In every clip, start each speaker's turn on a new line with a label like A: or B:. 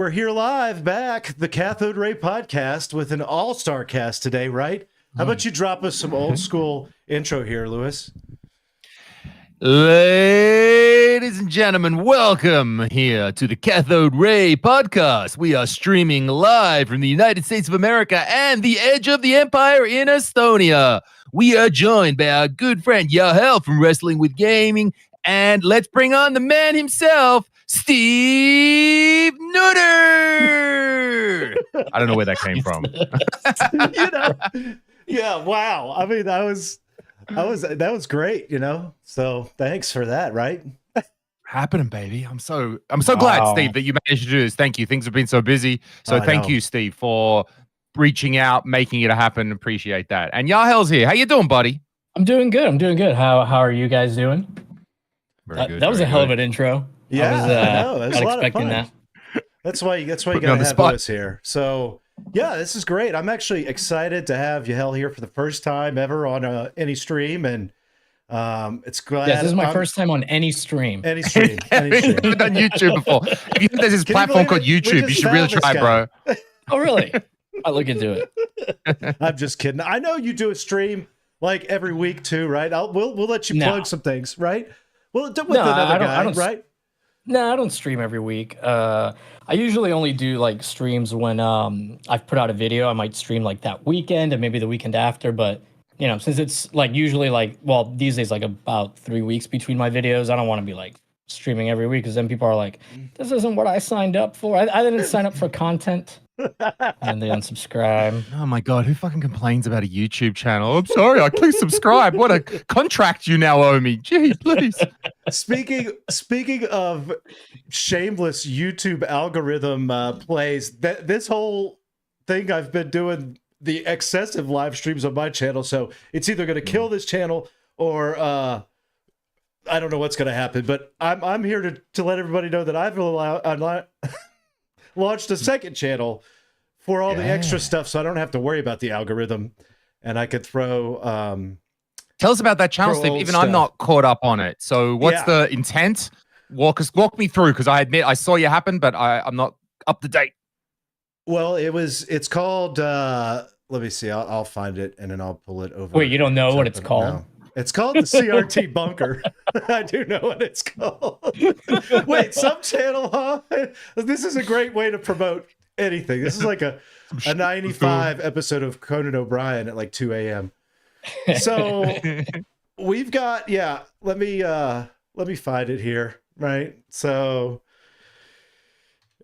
A: We're here live back, the Cathode Ray Podcast with an all-star cast today, right? How about you drop us some old school intro here, Lewis?
B: Ladies and gentlemen, welcome here to the Cathode Ray Podcast. We are streaming live from the United States of America and the edge of the empire in Estonia. We are joined by our good friend Yahel from Wrestling with Gaming, and let's bring on the man himself, Steve Nutter. I don't know where that came from.
A: Yeah, wow. I mean, that was great, So thanks for that, right?
B: Happening, baby. I'm so glad, Steve, that you managed to do this. Thank you. Things have been so busy. So thank you, Steve, for reaching out, making it happen. Appreciate that. And Yahel's here. How you doing, buddy?
C: I'm doing good. How are you guys doing?
B: Very good.
C: That was a hell of an intro.
A: Yeah,
C: I
A: know. That was
C: not
A: a lot of
C: expecting
A: fun.
C: that.
A: That's why you gotta have Lewis here. So yeah, this is great. I'm actually excited to have Yahel here for the first time ever on any stream, and it's glad.
C: Yes, this is my first time on any stream.
A: Any stream.
B: I've never done YouTube before. If you think there's this platform called YouTube, you should really try, bro.
C: Oh, really? I'll look into it.
A: I'm just kidding. I know you do a stream like every week too, right? We'll let you plug some things, right? Well, with another guy, right?
C: No, I don't stream every week. I usually only do like streams when I've put out a video. I might stream like that weekend and maybe the weekend after, but since it's like usually these days like about 3 weeks between my videos, I don't want to be like streaming every week because then people are like, this isn't what I signed up for. I didn't sign up for content. And they unsubscribe.
B: Oh my God, who fucking complains about a YouTube channel? I'm sorry, please subscribe. What a contract you now owe me. Gee, please.
A: Speaking of shameless YouTube algorithm plays, this whole thing I've been doing the excessive live streams on my channel, so it's either going to kill this channel or I don't know what's going to happen. But I'm here to let everybody know that I've launched a second channel for all the extra stuff, so I don't have to worry about the algorithm, and I could throw.
B: Tell us about that channel, Steve. Even I'm not caught up on it. So, what's the intent? Walk me through, because I admit I saw you happen, but I'm not up to date.
A: Well, it's called. Let me see. I'll find it and then I'll pull it over.
C: Wait, you don't know what it's called?
A: No. It's called the CRT Bunker. I do know what it's called. Wait, some channel, huh? This is a great way to promote anything. This is like a 95 episode of Conan O'Brien at like 2 a.m. So we've got, let me find it here, right? So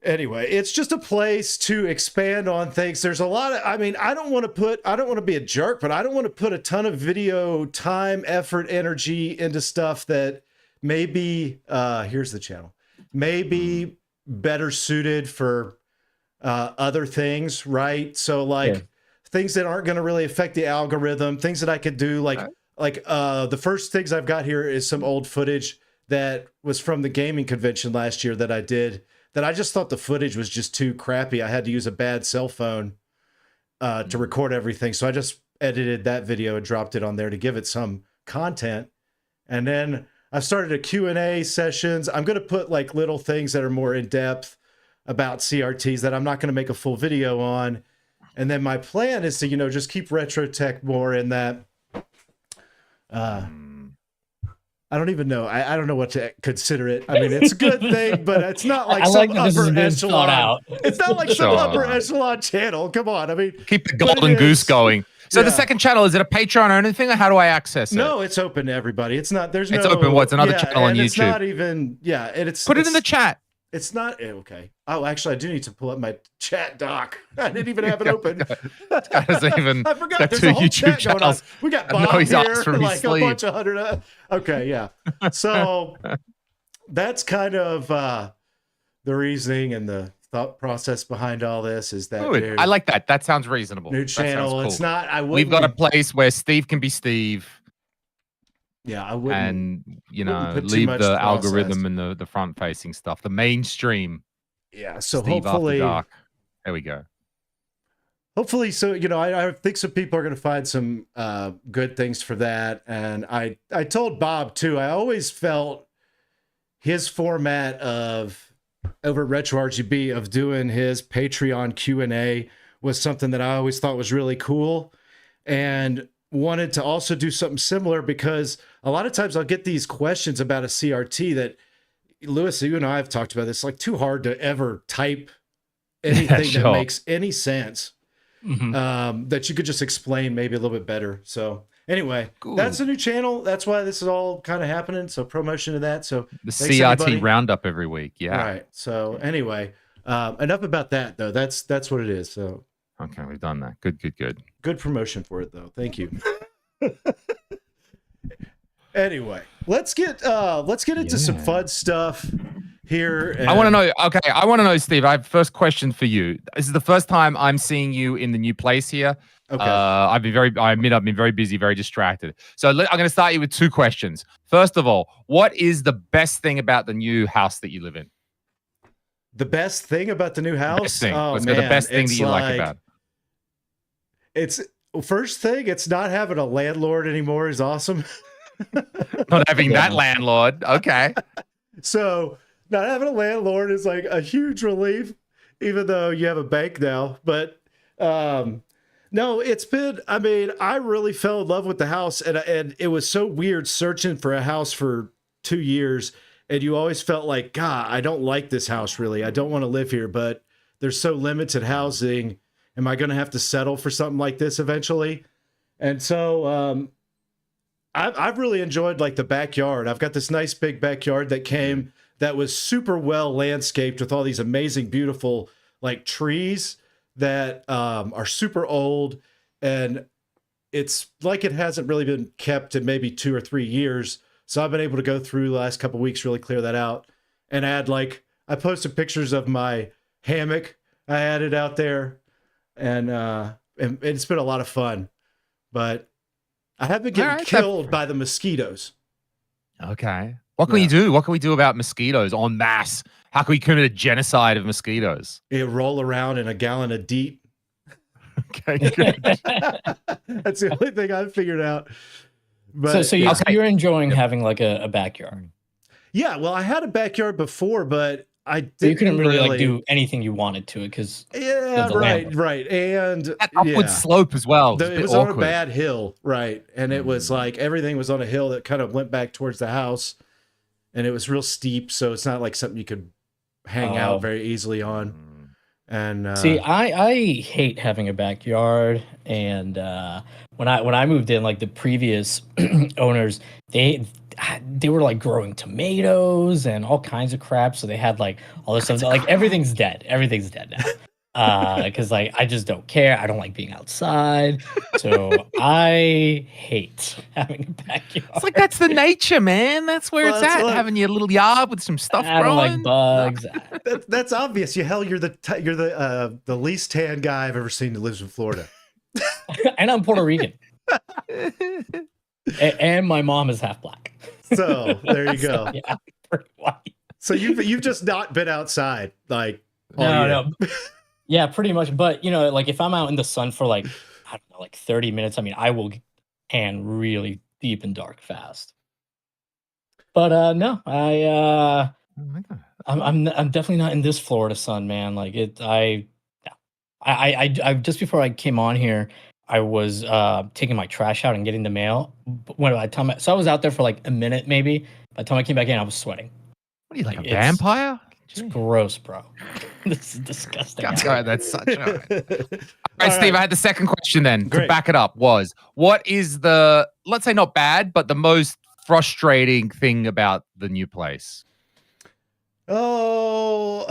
A: anyway, it's just a place to expand on things. There's a lot of, I don't want to be a jerk, but I don't want to put a ton of video time, effort, energy into stuff that maybe, here's the channel, maybe better suited for other things, right? So things that aren't going to really affect the algorithm, things that I could do, like the first things I've got here is some old footage that was from the gaming convention last year that I did, that I just thought the footage was just too crappy. I had to use a bad cell phone to record everything. So I just edited that video and dropped it on there to give it some content. And then I started a Q&A sessions. I'm going to put like little things that are more in depth about CRTs that I'm not going to make a full video on. And then my plan is to, just keep retro tech more in that. I don't even know. I don't know what to consider it. I mean, it's a good thing, but it's not like some upper echelon. It's not like some upper echelon channel. Come on. I mean,
B: keep the golden goose going. So the second channel, is it a Patreon or anything, or how do I access it?
A: No, it's open to everybody. It's not. It's
B: open. What's another channel on YouTube?
A: It's not even. Yeah, and
B: put it in the chat.
A: It's not okay. Oh, actually, I do need to pull up my chat doc. I didn't even have it open.
B: I
A: forgot. There's a whole chat going on. We got Bob here, like a bunch of 100. Okay, yeah. So that's kind of the reasoning and the thought process behind all this is that
B: I like that. That sounds reasonable.
A: New channel. Cool. It's not.
B: We've got a place where Steve can be Steve.
A: Yeah, I wouldn't.
B: And leave the algorithm and the front facing stuff, the mainstream.
A: Yeah. So
B: Steve
A: hopefully,
B: After Dark. There we go.
A: Hopefully, so I think some people are going to find some good things for that. And I told Bob too. I always felt his format of over at RetroRGB of doing his Patreon Q&A was something that I always thought was really cool, and wanted to also do something similar, because a lot of times I'll get these questions about a CRT that, Lewis, you and I have talked about this, like too hard to ever type anything that makes any sense, that you could just explain maybe a little bit better. So anyway, that's a new channel. That's why this is all kind of happening. So promotion of that. So
B: the CRT everybody. Roundup every week. Yeah.
A: Right. So anyway, enough about that though. That's what it is. So
B: okay, we've done that. Good.
A: Good promotion for it though. Thank you. Anyway, let's get into some fun stuff here. And...
B: I want to know. Okay, I want to know, Steve. I have first question for you. This is the first time I'm seeing you in the new place here.
A: Okay.
B: I admit I've been very busy, very distracted. So I'm going to start you with two questions. First of all, what is the best thing about the new house that you live in?
A: The best thing about the new house?
B: Best thing. What's the best thing that you like about it?
A: It's first thing, it's not having a landlord anymore is awesome.
B: Not having that landlord. Okay.
A: So not having a landlord is like a huge relief, even though you have a bank now. But no, it's been, I mean, I really fell in love with the house, and it was so weird searching for a house for 2 years. And you always felt like, God, I don't like this house really. I don't want to live here, but there's so limited housing. Am I going to have to settle for something like this eventually? And so I've really enjoyed like the backyard. I've got this nice big backyard that was super well landscaped with all these amazing, beautiful like trees that are super old. And it's like it hasn't really been kept in maybe 2 or 3 years. So I've been able to go through the last couple of weeks, really clear that out, and add I posted pictures of my hammock I added out there, and it's been a lot of fun, but I have been getting killed by the mosquitoes.
B: Okay. What can you do? What can we do about mosquitoes en masse? How can we commit a genocide of mosquitoes?
A: You roll around in a gallon of DEET.
B: Okay, good.
A: That's the only thing I've figured out. But,
C: so you're enjoying having like a backyard.
A: Yeah, well, I had a backyard before, but I didn't.
C: So you couldn't really like do anything you wanted to it because
A: right, and
B: that upward slope as well.
A: It was on a bad hill, right, and it was like everything was on a hill that kind of went back towards the house, and it was real steep, so it's not like something you could hang out very easily on. And
C: see, I hate having a backyard, and when I moved in, like the previous owners, they were like growing tomatoes and all kinds of crap, so they had like all this stuff. Like everything's dead now, because like I just don't care. I don't like being outside, so I hate having a backyard.
B: It's like that's the nature, man. That's where it's at. Having your little yard with some stuff growing.
C: I don't like bugs.
A: That's obvious. Yahel, you're the least tan guy I've ever seen that lives in Florida.
C: And I'm Puerto Rican. And my mom is half black.
A: So there you go.
C: So, yeah, pretty white.
A: So you've just not been outside like
C: no. Yeah, pretty much. But like if I'm out in the sun for like I don't know, like 30 minutes, I mean, I will tan really deep and dark fast. But no, I'm definitely not in this Florida sun, man. Like I just before I came on here, I was taking my trash out and getting the mail. So I was out there for like a minute maybe. By the time I came back in, I was sweating.
B: What are you, like a vampire?
C: It's gross, bro. This is disgusting.
B: God, that's such a... All right, Steve, I had the second question then. Great. To back it up was, what is the, let's say not bad, but the most frustrating thing about the new place?
A: Oh,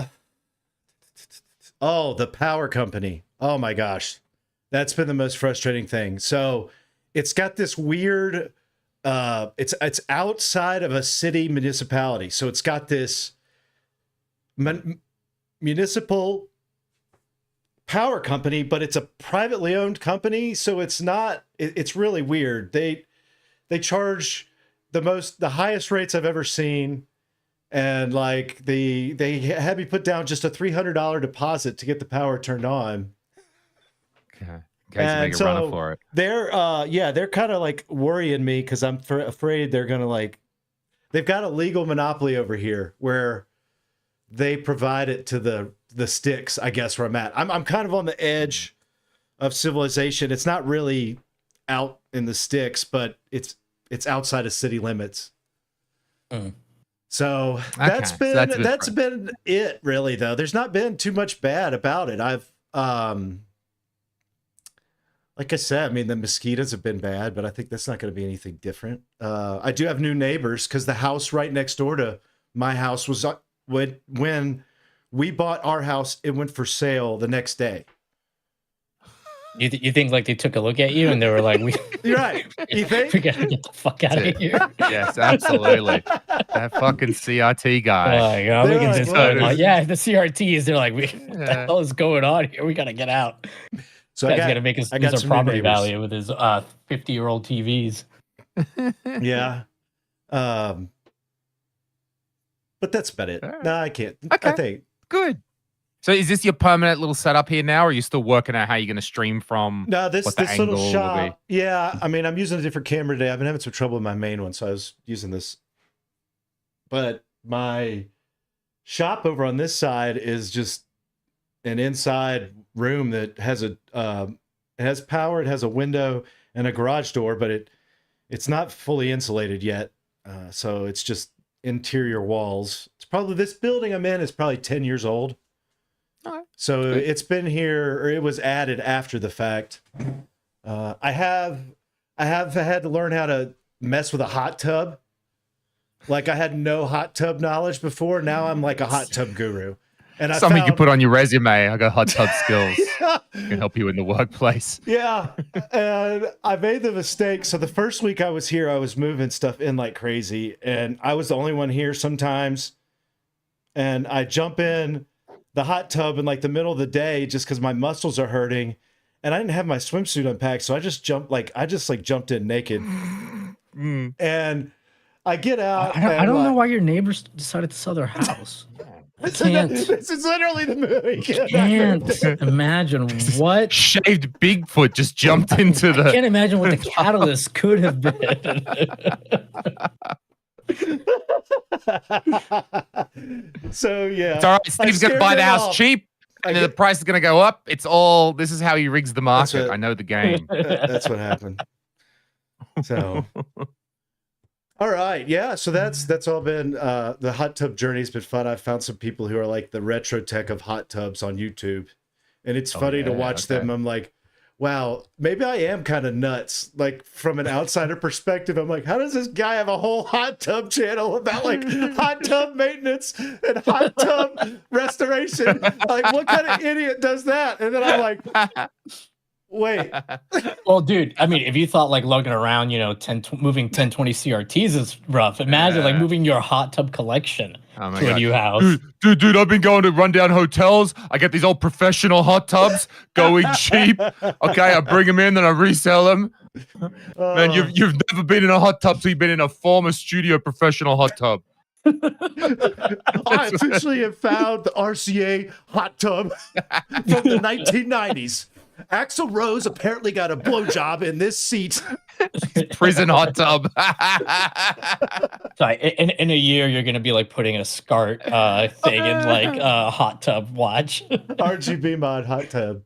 A: the power company. Oh my gosh. That's been the most frustrating thing. So it's got this weird, it's outside of a city municipality. So it's got this municipal power company, but it's a privately owned company. So it's not, it's really weird. They charge the highest rates I've ever seen. And like they had me put down just a $300 deposit to get the power turned on.
B: Okay. And make a run for it.
A: They're kind of like worrying me because I'm afraid they're gonna they've got a legal monopoly over here where they provide it to the sticks, I guess, where I'm at. I'm kind of on the edge of civilization. It's not really out in the sticks, but it's outside of city limits. So that's been it, really, though. There's not been too much bad about it. I've like I said, I mean, the mosquitoes have been bad, but I think that's not going to be anything different. I do have new neighbors because the house right next door to my house was when we bought our house, it went for sale the next day.
C: You think like they took a look at you and they were like,
A: You're right. You think?
C: We gotta get the fuck out of here.
B: Yes, absolutely. That fucking CRT guy.
C: Yeah, the CRTs. They're like, what the hell is going on here? We gotta get out.
A: So
C: I got to make us lose our property value with his 50-year-old TVs.
A: Yeah. But that's about it. No, I can't.
B: Okay.
A: I think.
B: Good. So is this your permanent little setup here now, or are you still working out how you're going to stream from?
A: No, this little shop. Yeah, I mean, I'm using a different camera today. I've been having some trouble with my main one, so I was using this. But my shop over on this side is just an inside room that has it has power, it has a window and a garage door, but it's not fully insulated yet. So it's just interior walls. It's probably, this building I'm in is probably 10 years old.
B: All right.
A: So it's been here, or it was added after the fact. I have had to learn how to mess with a hot tub. Like, I had no hot tub knowledge before. Now I'm like a hot tub guru. And
B: something you put on your resume. I got hot tub skills. Yeah. Can help you in the workplace.
A: Yeah. And I made the mistake. So the first week I was here, I was moving stuff in like crazy. And I was the only one here sometimes. And I jump in the hot tub in like the middle of the day just because my muscles are hurting. And I didn't have my swimsuit unpacked. So I just jumped in naked. And I get out.
C: I don't know why your neighbors decided to sell their house. I can't.
A: This is literally the movie.
C: Can't imagine what
B: shaved Bigfoot just jumped into the.
C: I can't imagine what the catalyst could have been.
A: So yeah,
B: it's all right. Steve's gonna buy the house cheap, and the price is gonna go up. It's all. This is how he rigs the market. I know the game.
A: That's what happened. So. All right, yeah. So that's all been the hot tub journey's been fun. I've found some people who are like the retro tech of hot tubs on YouTube, and it's funny to watch them. I'm like, wow, maybe I am kind of nuts. Like, from an outsider perspective, I'm like, how does this guy have a whole hot tub channel about like hot tub maintenance and hot tub restoration? Like, what kind of idiot does that? And then I'm like, wait.
C: Well, dude, I mean, if you thought like lugging around, moving 1020 CRTs is rough, imagine like moving your hot tub collection to a new house.
B: Dude, I've been going to rundown hotels. I get these old professional hot tubs going cheap. Okay, I bring them in, then I resell them. Man, you've never been in a hot tub, so you've been in a former studio professional hot tub.
A: I officially have found the RCA hot tub from the 1990s. Axl Rose apparently got a blowjob in this seat.
B: Prison hot tub.
C: So in a year, you're gonna be like putting a SCART thing in like a hot tub watch.
A: RGB mod hot tub.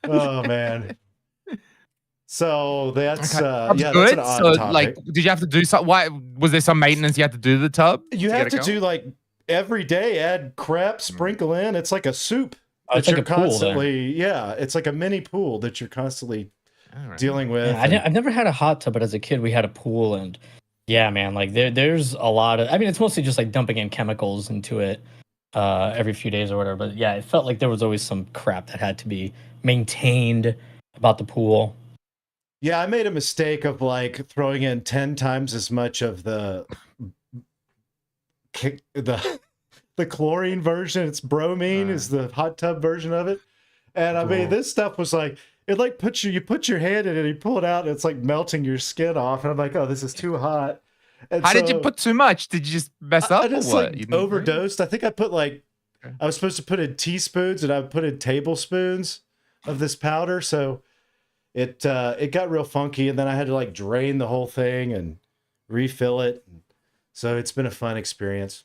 A: Oh man. So that's
B: good.
A: That's an odd topic.
B: Like, did you have to do something? Why was there some maintenance you had to do to the tub?
A: You have to do like every day, add crap, sprinkle in. It's like a soup.
C: It's like a constantly,
A: pool, it's like a mini pool that you're constantly dealing with.
C: Yeah, I've never had a hot tub, but as a kid, we had a pool, and yeah, man, like there's a lot of. I mean, it's mostly just like dumping in chemicals into it every few days or whatever. But yeah, it felt like there was always some crap that had to be maintained about the pool.
A: Yeah, I made a mistake of like throwing in 10 times as much of the chlorine version. It's bromine is the hot tub version of it. And I mean, this stuff was like, it like you put your hand in it and you pull it out and it's like melting your skin off. And I'm like, oh, this is too hot. And
B: How did you put too much? Did you just mess up?
A: I just
B: or what?
A: Like overdosed. I think I put I was supposed to put in teaspoons and I put in tablespoons of this powder. So it got real funky. And then I had to like drain the whole thing and refill it. So it's been a fun experience.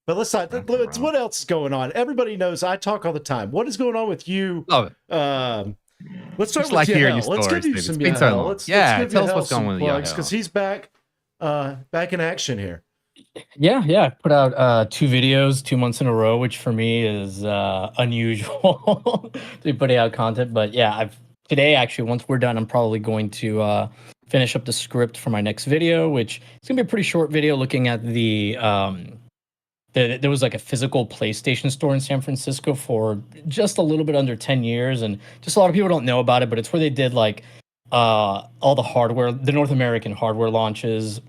A: But let's not. What else is going on? Everybody knows I talk all the time. What is going on with you?
B: Love it.
A: Let's start
B: Just
A: with
B: like hearing
A: Yahel.
B: your
A: Let's
B: stories,
A: give you
B: Steve.
A: some
B: It's been so
A: Yahel.
B: long.
A: Let's
B: Yeah,
A: give
B: tell us
A: Yahel
B: what's going
A: some
B: on with
A: plugs
B: Yahel.
A: because he's back in action here.
C: Yeah. Put out 2 videos 2 months in a row, which for me is unusual to be putting out content. But yeah, today actually, once we're done, I'm probably going to finish up the script for my next video, which is gonna be a pretty short video looking at there was like a physical PlayStation store in San Francisco for just a little bit under 10 years, and just a lot of people don't know about it, but it's where they did like all the hardware, the North American hardware launches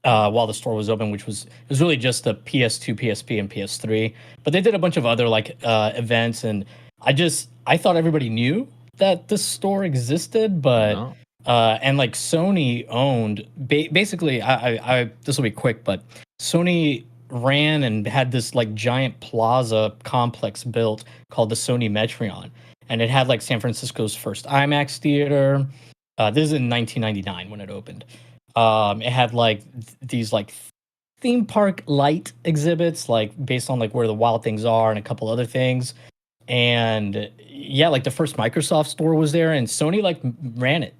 C: while the store was open, it was really just the PS2, PSP, and PS3. But they did a bunch of other like events, and I thought everybody knew that this store existed, but
B: No.
C: and like Sony owned basically. I this will be quick, but Sony ran and had this like giant plaza complex built called the Sony Metreon, and it had like San Francisco's first IMAX theater. This is in 1999 when it opened. It had like these like theme park light exhibits, like based on like where the wild things are and a couple other things. And yeah, like the first Microsoft store was there, and Sony like ran it.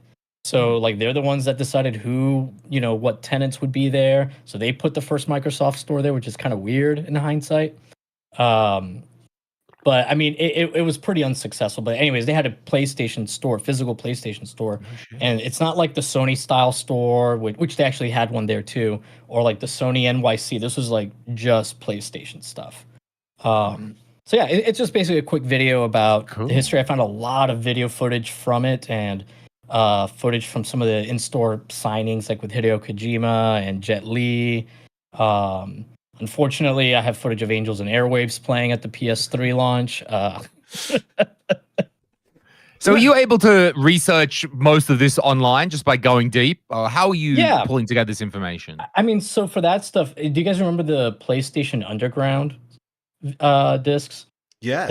C: So like they're the ones that decided what tenants would be there. So they put the first Microsoft store there, which is kind of weird in hindsight. But I mean, it was pretty unsuccessful. But anyways, they had a PlayStation store, physical PlayStation store, and it's not like the Sony style store, which they actually had one there too, or like the Sony NYC. This was like just PlayStation stuff. So yeah, it's just basically a quick video about the history. I found a lot of video footage from it and footage from some of the in-store signings, like with Hideo Kojima and Jet Li. Unfortunately, I have footage of Angels and Airwaves playing at the PS3 launch.
B: So are you able to research most of this online just by going deep? Or how are you pulling together this information?
C: I mean, so for that stuff, do you guys remember the PlayStation Underground discs?
A: Yes.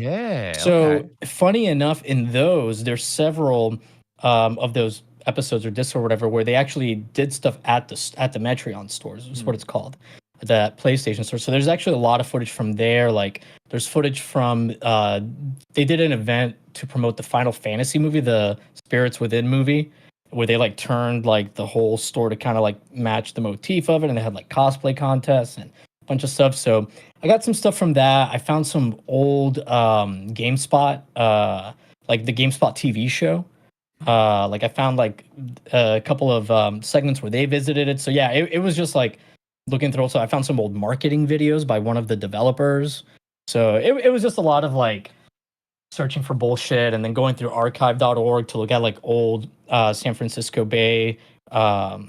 B: Yeah.
C: So funny enough, in those, there's several of those episodes or discs or whatever where they actually did stuff at the Metreon stores. Is what it's called, that PlayStation store. So there's actually a lot of footage from there. Like there's footage from they did an event to promote the Final Fantasy movie, the Spirits Within movie, where they like turned like the whole store to kind of like match the motif of it, and they had like cosplay contests and a bunch of stuff. So I got some stuff from that. I found some old GameSpot, like the GameSpot TV show. Like I found like a couple of segments where they visited it. So yeah, it was just like looking through. Also, I found some old marketing videos by one of the developers. So it was just a lot of like searching for bullshit and then going through archive.org to look at like old San Francisco Bay. Oh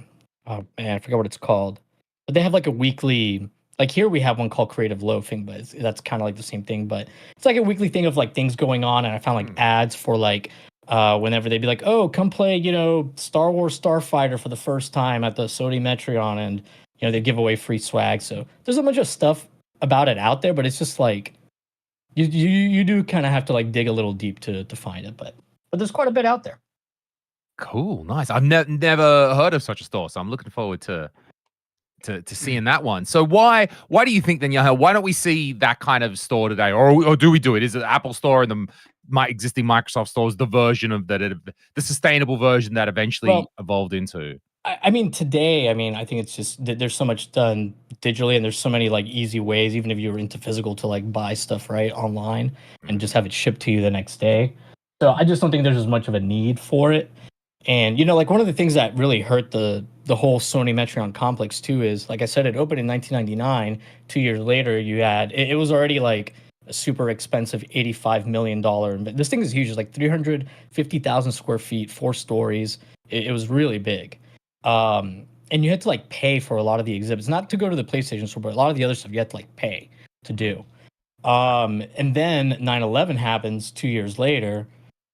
C: man, I forgot what it's called. But they have like a weekly, like here we have one called Creative Loafing, but that's kind of like the same thing. But it's like a weekly thing of like things going on. And I found like ads for like whenever they'd be like, oh, come play, Star Wars Starfighter for the first time at the Sony Metreon, and they give away free swag. So there's a bunch of stuff about it out there, but it's just like you do kind of have to like dig a little deep to find it, but there's quite a bit out there.
B: Cool, nice. I've never heard of such a store, so I'm looking forward to seeing that one. So why do you think then, Yahel, why don't we see that kind of store today, or do we do it? Is it Apple Store and my existing Microsoft stores, the version of that, the sustainable version that eventually evolved into?
C: I mean, today, I think it's just there's so much done digitally, and there's so many like easy ways, even if you're into physical, to like buy stuff right online and just have it shipped to you the next day. So I just don't think there's as much of a need for it. And like one of the things that really hurt the whole Sony Metreon complex too is, like I said, it opened in 1999. 2 years later, you had it was already like a super expensive $85 million. This thing is huge. It's like 350,000 square feet, 4 stories. It was really big. And you had to like pay for a lot of the exhibits, not to go to the PlayStation store, but a lot of the other stuff you had to like pay to do. And then 9/11 happens 2 years later,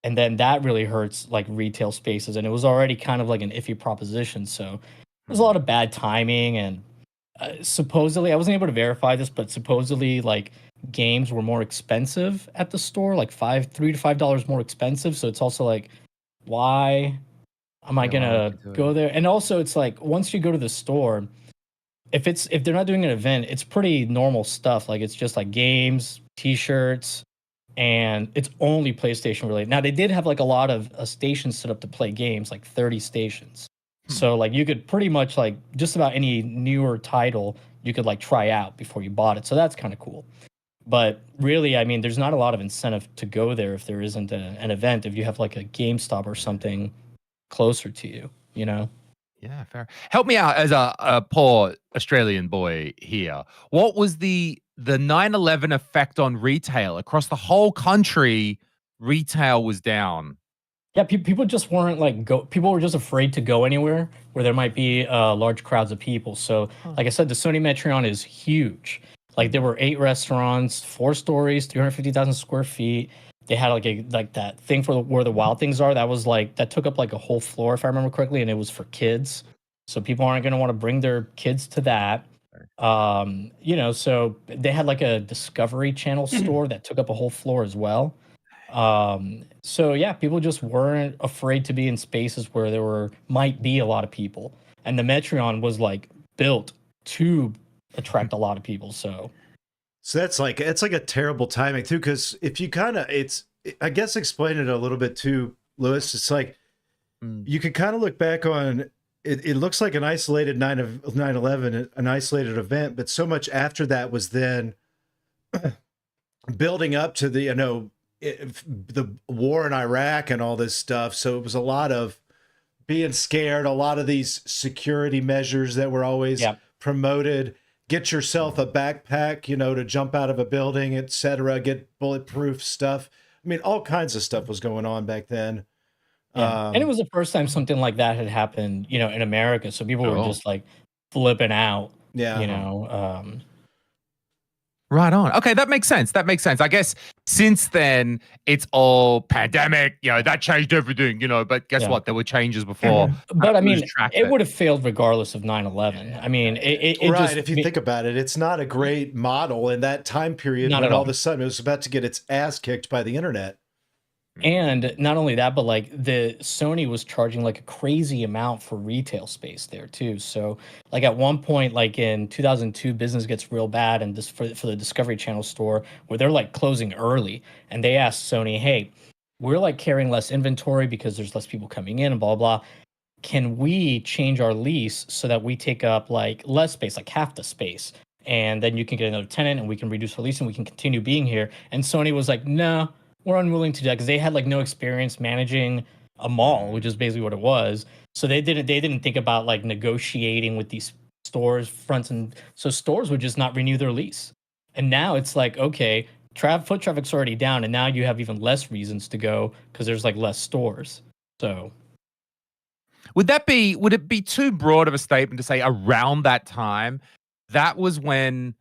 C: and then that really hurts like retail spaces, and it was already kind of like an iffy proposition. So there's a lot of bad timing, and supposedly, I wasn't able to verify this, but supposedly like games were more expensive at the store, like $3 to $5 more expensive. So it's also like, why am I gonna go there? And also, it's like once you go to the store, if they're not doing an event, it's pretty normal stuff. Like it's just like games, t-shirts, and it's only PlayStation related. Now they did have like a lot of stations set up to play games, like 30 stations. So like you could pretty much like just about any newer title you could like try out before you bought it. So that's kind of cool. But really, I mean, there's not a lot of incentive to go there if there isn't an event. If you have like a GameStop or something closer to you, you know?
B: Yeah, fair. Help me out as a poor Australian boy here. What was the 9/11 effect on retail across the whole country? Retail was down.
C: Yeah, people just weren't like people were just afraid to go anywhere where there might be large crowds of people. So, like I said, the Sony Metreon is huge. Like there were 8 restaurants, 4 stories, 350,000 square feet. They had like that thing for where the wild things are. That was like that took up like a whole floor if I remember correctly, and it was for kids. So people aren't going to want to bring their kids to that. You know, so they had like a Discovery Channel store that took up a whole floor as well. So yeah, people just weren't afraid to be in spaces where there might be a lot of people, and the Metreon was like built to attract a lot of people. So
A: that's like it's like a terrible timing too, because if you kind of I guess explain it a little bit too, Lewis. It's like you could kind of look back on it. It looks like an isolated 9/11, an isolated event, but so much after that was then building up to the the war in Iraq and all this stuff. So it was a lot of being scared, a lot of these security measures that were always promoted. Get yourself a backpack, to jump out of a building, etc. Get bulletproof stuff. I mean, all kinds of stuff was going on back then.
C: Yeah. And it was the first time something like that had happened, in America. So people were just like flipping out.
A: Yeah.
B: Right on. Okay, that makes sense. I guess since then it's all pandemic. That changed everything. But guess what? There were changes before.
C: But I mean, it would have failed regardless of 9/11. I mean, it
A: right.
C: just,
A: If you think about it, it's not a great model in that time period when all of a sudden it was about to get its ass kicked by the internet.
C: And not only that, but like the Sony was charging like a crazy amount for retail space there too. So like at one point, like in 2002, business gets real bad, and this for the Discovery Channel store where they're like closing early, and they asked Sony, "Hey, we're like carrying less inventory because there's less people coming in and blah blah. Can we change our lease so that we take up like less space, like half the space, and then you can get another tenant, and we can reduce our lease, and we can continue being here?" And Sony was like, "No. We're unwilling to do that," because they had like no experience managing a mall, which is basically what it was. So they didn't think about like negotiating with these stores fronts, and so stores would just not renew their lease. And now it's like, okay, foot traffic's already down, and now you have even less reasons to go because there's like less stores. So
B: would it be too broad of a statement to say around that time that was when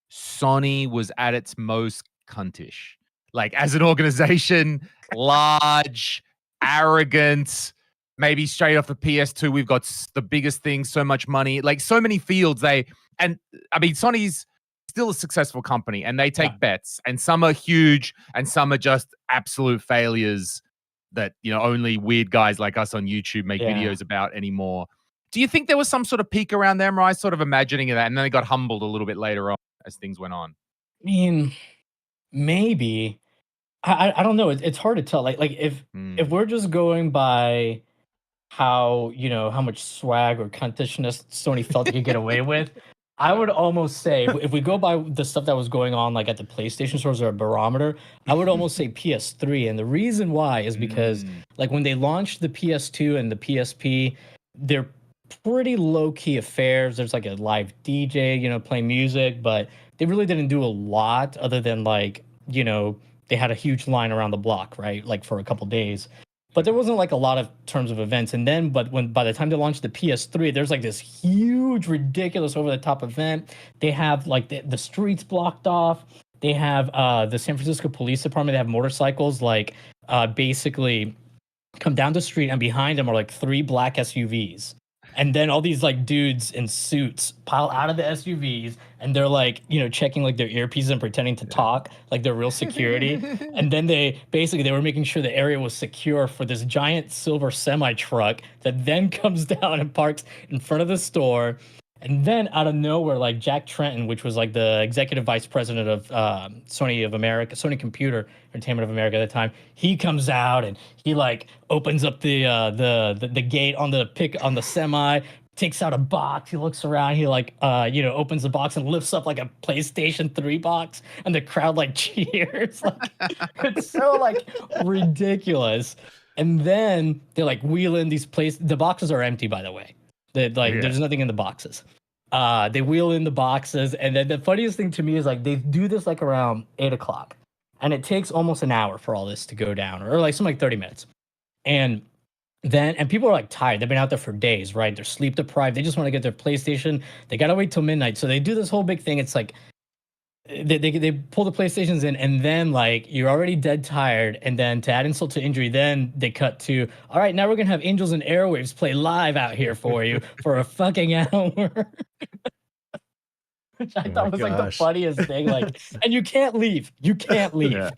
B: Sony was at its most cuntish? Like as an organization, large, arrogant, maybe straight off the PS2, we've got the biggest thing, so much money, like so many fields. And I mean, Sony's still a successful company and they take bets, and some are huge and some are just absolute failures that, only weird guys like us on YouTube make videos about anymore. Do you think there was some sort of peak around there? Am I sort of imagining that? And then they got humbled a little bit later on as things went on.
C: I mean, maybe. I don't know. It's hard to tell. Like if we're just going by how how much swag or cuntishness Sony felt they could get away with, I would almost say if we go by the stuff that was going on like at the PlayStation stores or a barometer, I would almost say PS3. And the reason why is because like when they launched the PS2 and the PSP, they're pretty low key affairs. There's like a live DJ, playing music, but they really didn't do a lot other than like they had a huge line around the block, right? Like for a couple days. But there wasn't like a lot of terms of events. And then, by the time they launched the PS3, there's like this huge, ridiculous over the top event. They have like the streets blocked off. They have the San Francisco Police Department. They have motorcycles like basically come down the street, and behind them are like 3 black SUVs. And then all these like dudes in suits pile out of the SUVs, and they're like, checking like their earpieces and pretending to talk like they're real security. And then they were making sure the area was secure for this giant silver semi truck that then comes down and parks in front of the store. And then out of nowhere, like Jack Tretton, which was like the executive vice president of Sony Computer Entertainment of America at the time, he comes out and he like opens up the gate on the semi, takes out a box. He looks around. He like opens the box and lifts up like a PlayStation 3 box, and the crowd like cheers. Like it's so like ridiculous. And then they like wheel in these the boxes are empty, by the way. There's nothing in the boxes. They wheel in the boxes, and then the funniest thing to me is like they do this like around 8:00, and it takes almost an hour for all this to go down, or like something like 30 minutes. And people are like tired. They've been out there for days, right? They're sleep deprived. They just want to get their PlayStation. They gotta wait till midnight. So they do this whole big thing. It's like they pull the PlayStations in, and then like you're already dead tired, and then to add insult to injury, then they cut to, all right, now we're gonna have Angels and Airwaves play live out here for you for a fucking hour. Which I thought was like the funniest thing. Like, and you can't leave. You can't leave.
B: Yeah.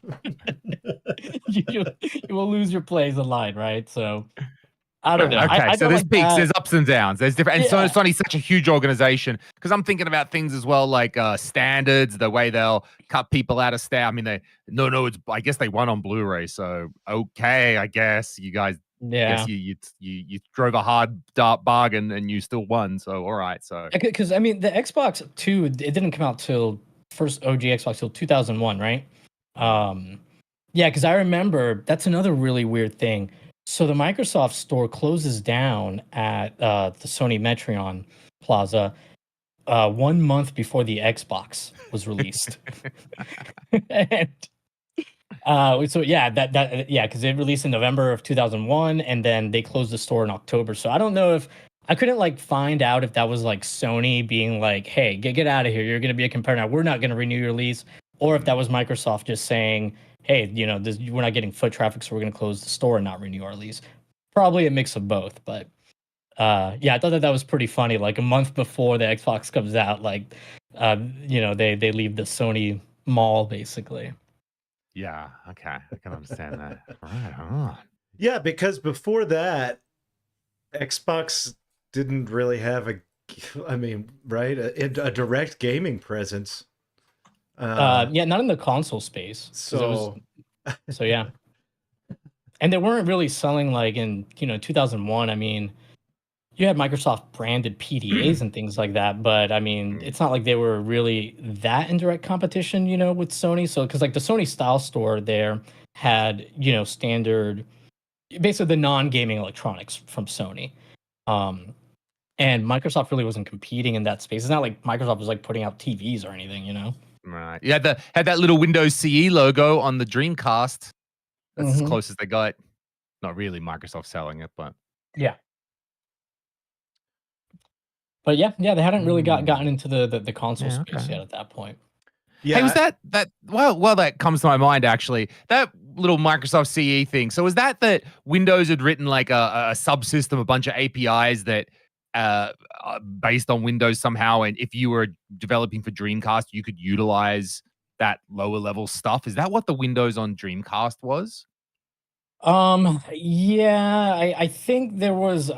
C: you will lose your place in line, right? So I don't know.
B: Okay, so there's
C: like
B: peaks, there's ups and downs, there's different, and
C: Yeah.
B: Sony's such a huge organization, because I'm thinking about things as well, like standards, the way they'll cut people out of staff. I mean, I guess they won on Blu-ray, so okay, I guess you guys,
C: Yeah.
B: guess you drove a hard bargain and you still won, so all right, so
C: Because I mean, the Xbox 2, it didn't come out till first OG Xbox till 2001, right? Yeah, because I remember that's another really weird thing. So the Microsoft store closes down at the Sony Metreon Plaza 1 month before the Xbox was released. And so yeah, because it released in November of 2001, and then they closed the store in October. So I don't know if I couldn't like find out if that was like Sony being like, "Hey, get out of here! You're going to be a competitor now. We're not going to renew your lease," or if that was Microsoft just saying, "Hey, we're not getting foot traffic, so we're going to close the store and not renew our lease." Probably a mix of both, but yeah, I thought that was pretty funny. Like a month before the Xbox comes out, like they leave the Sony mall basically.
B: yeah, okay, I can understand that. Right on.
A: Yeah, because before that, Xbox didn't really have a direct gaming presence.
C: Yeah, not in the console space.
A: So
C: Yeah. And they weren't really selling like in 2001. I mean, you had Microsoft branded PDAs and things like that, but I mean, it's not like they were really that in direct competition, with Sony. So because like the Sony style store there had standard, basically the non-gaming electronics from Sony. And Microsoft really wasn't competing in that space. It's not like Microsoft was like putting out TVs or anything,
B: Right. You had that little Windows CE logo on the Dreamcast. That's as
C: Mhm.
B: close as they got. Not really Microsoft selling it, but
C: Yeah. But yeah, they hadn't really gotten into the console
B: Yeah,
C: space
B: okay.
C: yet at that point.
A: yeah,
B: hey, was that well that comes to my mind actually. That little Microsoft CE thing. So was that Windows had written like a subsystem, a bunch of APIs that based on Windows somehow, and if you were developing for Dreamcast, you could utilize that lower level stuff. Is that what the Windows on Dreamcast was?
C: Yeah, I think there was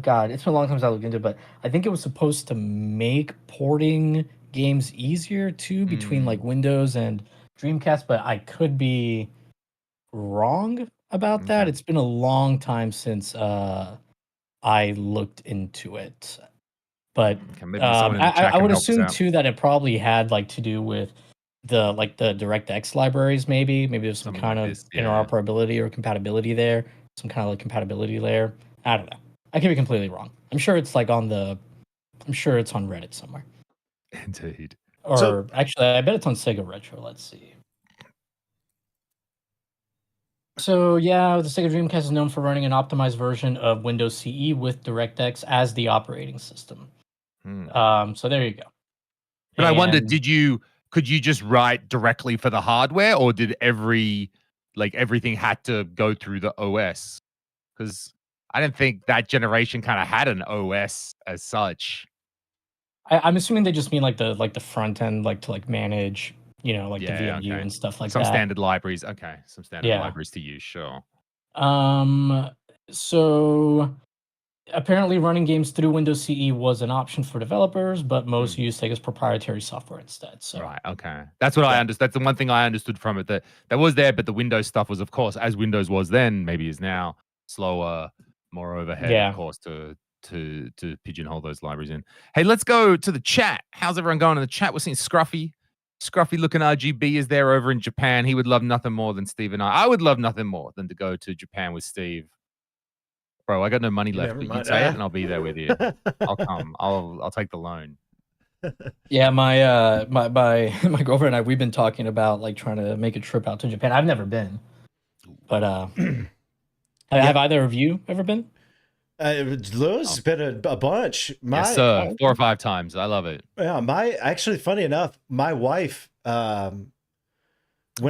C: God, it's been a long time since I looked into it, but I think it was supposed to make porting games easier too between like Windows and Dreamcast, but I could be wrong about that.
B: Okay.
C: It's been a long time since I looked into it. But
B: Okay, maybe someone in the chat
C: I
B: can
C: would
B: help us
C: assume
B: out.
C: too that it probably had like to do with the DirectX libraries. Maybe there's some
B: Something
C: kind
B: like
C: of
B: this, yeah.
C: interoperability or compatibility there. Some kind of like compatibility layer. I don't know. I could be completely wrong. I'm sure it's like I'm sure it's on Reddit somewhere.
B: Indeed.
C: Or actually, I bet it's on Sega Retro. Let's see. So yeah, the Sega Dreamcast is known for running an optimized version of Windows CE with DirectX as the operating system. So there you go.
B: But I wondered,
C: And-
B: could you just write directly for the hardware, or did everything had to go through the OS? Because I didn't think that generation kind of had an OS as such.
C: I'm assuming they just mean like the front end, like to like manage, the VMU
B: okay.
C: and stuff like
B: Some
C: that.
B: standard libraries. Okay. Some standard
C: Yeah.
B: libraries to use, sure.
C: So apparently running games through Windows CE was an option for developers, but most use Sega's proprietary software instead. So
B: Right. Okay. That's what I understood. That's the one thing I understood from it, that was there, but the Windows stuff was, of course, as Windows was then, maybe is now, slower, more overhead,
C: Yeah.
B: of course, to pigeonhole those libraries in. Hey, let's go to the chat. How's everyone going in the chat? We're seeing Scruffy looking RGB is there over in Japan. He would love nothing more than Steve and I would love nothing more than to go to Japan with Steve. Bro, I got no money left,
A: Never
B: but you
A: mind.
B: say it and I'll be there with you. I'll come. I'll take the loan.
C: yeah, my my girlfriend and I, we've been talking about like trying to make a trip out to Japan. I've never been, but have either of you ever been?
A: Lou's been a bunch.
B: Yes, sir. 4 or 5 times. I love it.
A: Yeah, actually, funny enough, my wife, when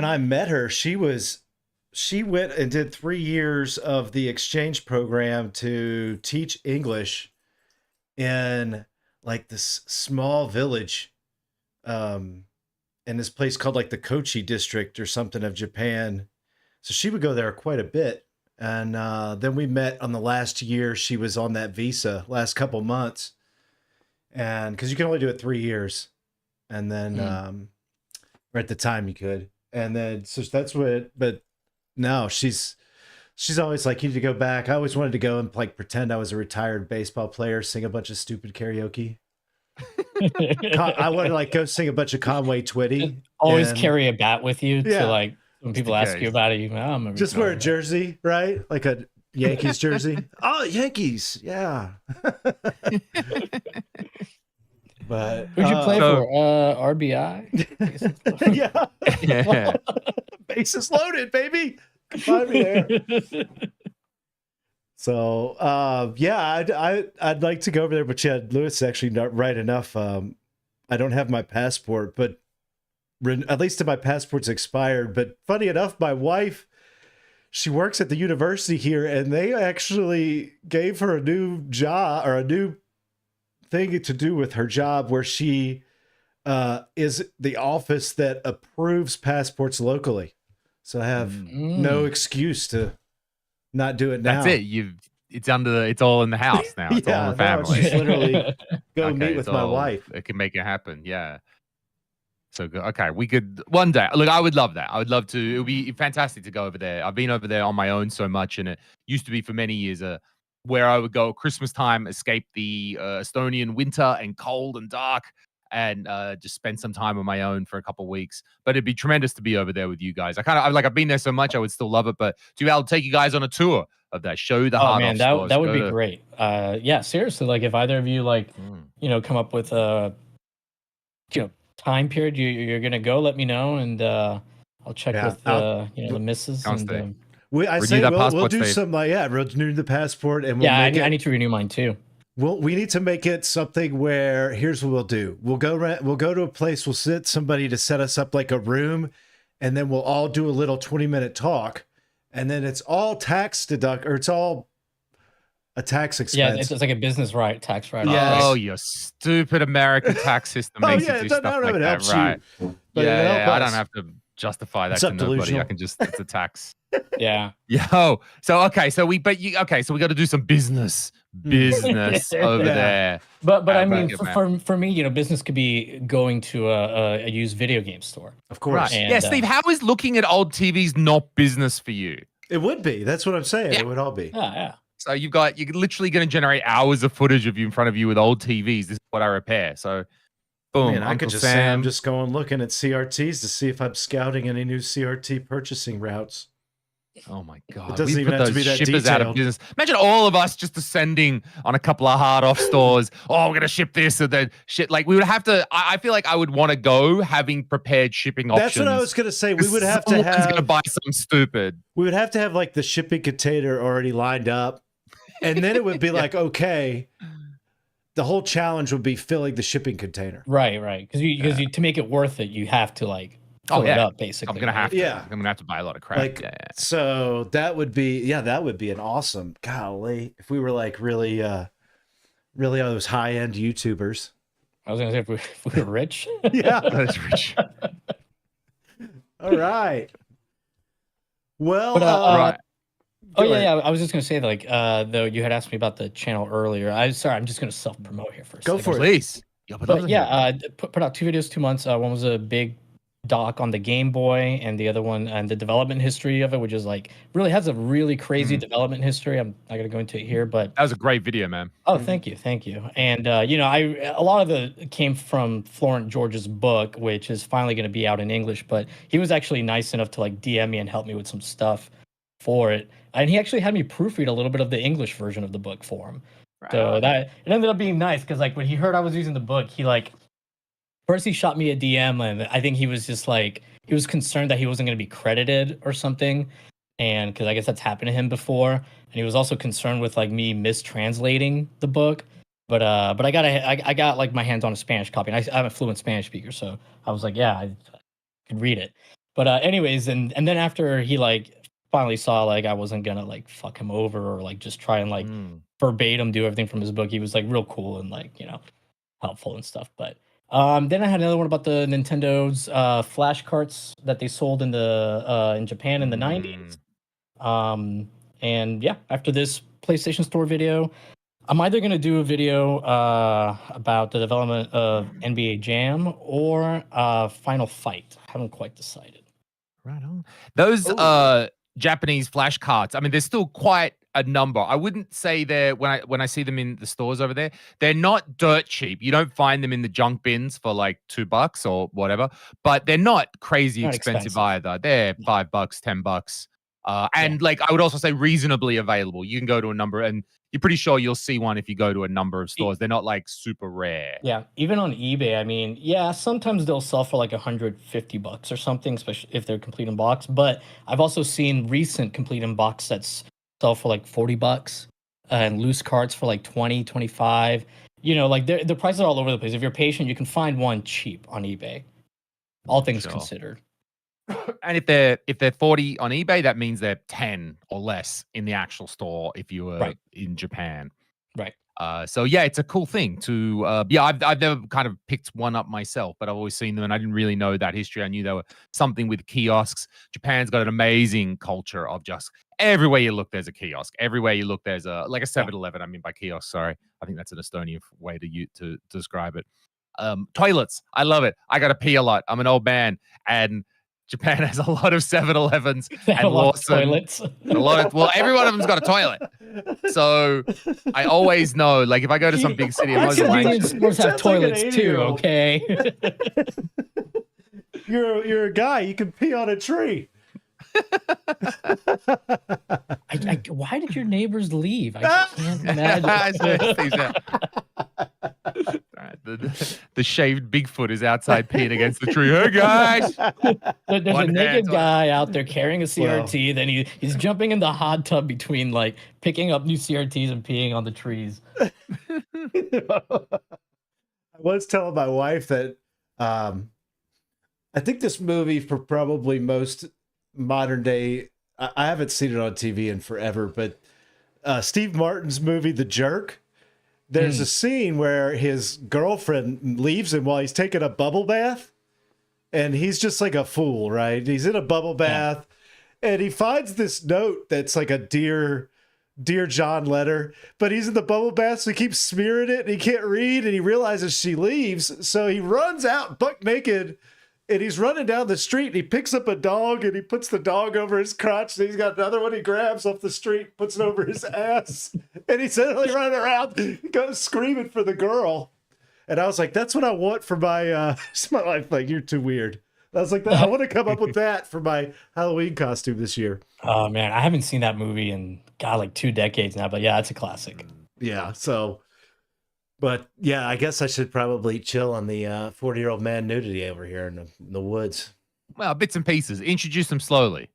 A: I met her, she went and did 3 years of the exchange program to teach English in like this small village, in this place called like the Kochi district or something of Japan. So she would go there quite a bit. And then we met on the last year. She was on that visa last couple months. And because you can only do it 3 years. And then, or at the time you could. And then, so that's what, but no, she's always like, you need to go back. I always wanted to go and like pretend I was a retired baseball player, sing a bunch of stupid karaoke. I want to like go sing a bunch of Conway Twitty.
C: Always carry a bat with you
A: Yeah.
C: to like, when people ask you about it, you
A: just wear a jersey, right? Like a Yankees jersey. Oh, Yankees. Yeah. But
C: who'd you play for? RBI?
B: Yeah.
A: Bases loaded, baby. Come find me there. So yeah, I'd like to go over there, but yeah, Lewis actually not right enough. I don't have my passport, but at least my passport's expired. But funny enough, my wife, she works at the university here, and they actually gave her a new job or a new thing to do with her job, where she is the office that approves passports locally. So I have no excuse to not do it now.
B: That's it. It's all in the house now. It's all in the family.
A: Just literally go meet with my wife.
B: It can make it happen. Yeah. So okay, we could one day. Look, I would love that. I would love to. It would be fantastic to go over there. I've been over there on my own so much, and it used to be for many years where I would go at Christmas time, escape the Estonian winter and cold and dark, and just spend some time on my own for a couple of weeks. But it'd be tremendous to be over there with you guys. I've been there so much, I would still love it. But to be able to take you guys on a tour of that, show you the hard
C: man, that would be great. Yeah, seriously, like if either of you come up with a time period you're gonna go, let me know, and I'll check with the missus. And,
A: we'll do some renew the passport, and
C: I need to renew mine too.
A: We need to make it something where here's what we'll do. We'll go to a place. We'll sit somebody to set us up like a room, and then we'll all do a little 20-minute talk, and then it's all tax deduct, or it's all a tax expense.
C: Yeah, it's like a business tax write-off.
A: Yes.
B: Oh, your stupid American tax system makes you do stuff like that, right? I don't have to justify that to nobody. I can just, it's a tax.
C: Yeah.
B: Yo. So okay. So we got to do some business over there.
C: But I mean, for me, business could be going to a used video game store.
A: Of course.
B: Right. And, Steve, how is looking at old TVs not business for you?
A: It would be. That's what I'm saying. Yeah. It would all be.
C: Yeah.
B: So you're literally going to generate hours of footage of you in front of you with old TVs. This is what I repair. So boom.
A: Man, I could just say I'm just going looking at CRTs to see if I'm scouting any new CRT purchasing routes.
B: Oh my God.
A: It doesn't even have to be that
B: shippers
A: detailed.
B: Out of business. Imagine all of us just descending on a couple of hard off stores. Oh, we're going to ship this or that shit. Like we would have to, I feel like I would want to go having prepared shipping options.
A: That's what I was going to say. We would have to have.
B: Someone's going to buy something stupid.
A: We would have to have like the shipping container already lined up. And then it would be like, okay, the whole challenge would be filling the shipping container.
C: Right. Because you to make it worth it, you have to like fill it up basically.
B: I'm gonna have to. I'm gonna have to buy a lot of crap.
A: So that would be an awesome. Golly, if we were like really all those high end YouTubers.
C: I was gonna say if we were rich.
A: Yeah,
B: that's rich.
A: All right. Well,
C: but, Oh yeah. I was just gonna say like though you had asked me about the channel earlier. I'm just gonna self promote here for a
A: Go
C: second.
A: for it.
B: Please.
C: But yeah, put out 2 videos 2 months. One was a big doc on the Game Boy, and the other one and the development history of it, which is like really has a really crazy development history. I'm not gonna go into it here, but
B: that was a great video, man.
C: oh, thank you. And a lot of it came from Florent George's book, which is finally going to be out in English. But he was actually nice enough to like DM me and help me with some stuff for it, and he actually had me proofread a little bit of the English version of the book for him. Right. So that it ended up being nice because like when he heard I was using the book, he like first he shot me a DM, and I think he was just like he was concerned that he wasn't going to be credited or something, and because I guess that's happened to him before. And he was also concerned with like me mistranslating the book, but I got like my hands on a Spanish copy, and I'm a fluent Spanish speaker, so I was like, yeah, I could read it. But anyways, and then after he like finally saw like I wasn't gonna like fuck him over or like just try and like verbatim do everything from his book, he was like real cool and like helpful and stuff. But then I had another one about the Nintendo's flash carts that they sold in Japan in the 90s. And yeah, after this PlayStation Store video, I'm either going to do a video about the development of NBA Jam or Final Fight. I haven't quite decided.
B: Right on. Those Japanese flash carts, I mean, there's still quite a number. I wouldn't say they're when I see them in the stores over there, they're not dirt cheap. You don't find them in the junk bins for like $2 or whatever, but they're not crazy expensive either. They're $5, $10. And like I would also say reasonably available. You can go to a number and you're pretty sure you'll see one if you go to a number of stores. They're not like super rare.
C: Yeah, even on eBay, I mean, yeah, sometimes they'll sell for like $150 or something, especially if they're complete in box. But I've also seen recent complete in box sets sell for like $40 and loose carts for like 20, 25. Like the prices are all over the place. If you're patient, you can find one cheap on eBay. All things considered.
B: And if they're 40 on eBay, that means they're 10 or less in the actual store if you were in Japan.
C: Right.
B: So yeah, it's a cool thing to I've never kind of picked one up myself, but I've always seen them and I didn't really know that history. I knew there were something with kiosks. Japan's got an amazing culture of just everywhere you look, there's a kiosk. Everywhere you look, there's a 7-Eleven. I mean by kiosk, sorry. I think that's an Estonian way to describe it. Toilets. I love it. I gotta pee a lot. I'm an old man and Japan has a lot of 7-Elevens and Lawson.
C: Toilets.
B: Well, every one of them's got a toilet. So I always know, like, if I go to some big city,
C: convenience stores have toilets too. Okay.
A: You're a guy. You can pee on a tree.
C: Why did your neighbors leave? I can't imagine.
B: The shaved Bigfoot is outside peeing against the tree. Hey guys,
C: there's a naked guy out there carrying a CRT. Then he's jumping in the hot tub between like picking up new CRTs and peeing on the trees.
A: I was telling my wife that I think this movie for probably most modern day, I haven't seen it on TV in forever, but Steve Martin's movie The Jerk, there's a scene where his girlfriend leaves him while he's taking a bubble bath, and he's just like a fool, right? He's in a bubble bath, and he finds this note that's like a Dear John letter, but he's in the bubble bath, so he keeps smearing it, and he can't read, and he realizes she leaves, so he runs out buck naked, and he's running down the street, and he picks up a dog, and he puts the dog over his crotch, and he's got another one he grabs off the street, puts it over his ass, and he's suddenly running around, goes screaming for the girl. And I was like, that's what I want for my life. Like, you're too weird. I was like, I want to come up with that for my Halloween costume this year.
C: Oh, man, I haven't seen that movie in, like 2 decades now, but yeah, it's a classic.
A: Yeah, so... But yeah, I guess I should probably chill on the 40-year-old man nudity over here in the woods.
B: Well, bits and pieces. Introduce them slowly.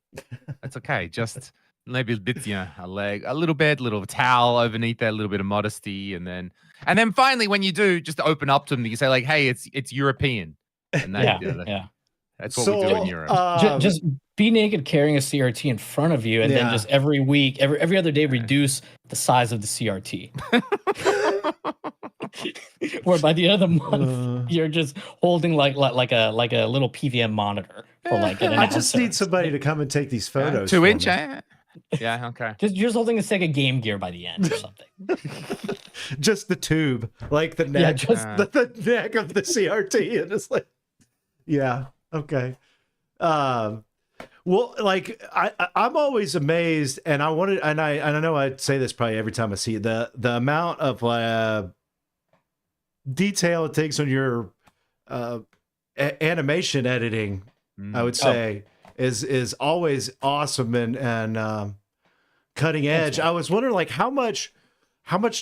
B: That's okay. Just maybe bits, a leg, a little bit, little towel underneath there, a little bit of modesty, and then finally, when you do, just open up to them, you say like, "Hey, it's European," and that's what we do in Europe.
C: Just be naked carrying a CRT in front of you, and then just every week, every other day, reduce the size of the CRT. Where by the end of the month, you're just holding like a little PVM monitor for like an
A: I just need somebody to come and take these photos.
B: 2-inch, Yeah. Okay.
C: Just holding a Sega Game Gear by the end or something.
A: Just the tube, like the neck,
C: Yeah, just
A: the neck of the CRT, and it's like, yeah, okay. Well, like I'm always amazed, and I know I say this probably every time I see it, the amount of detail it takes on your animation editing. I would say is always awesome and cutting edge. I was wondering, like, how much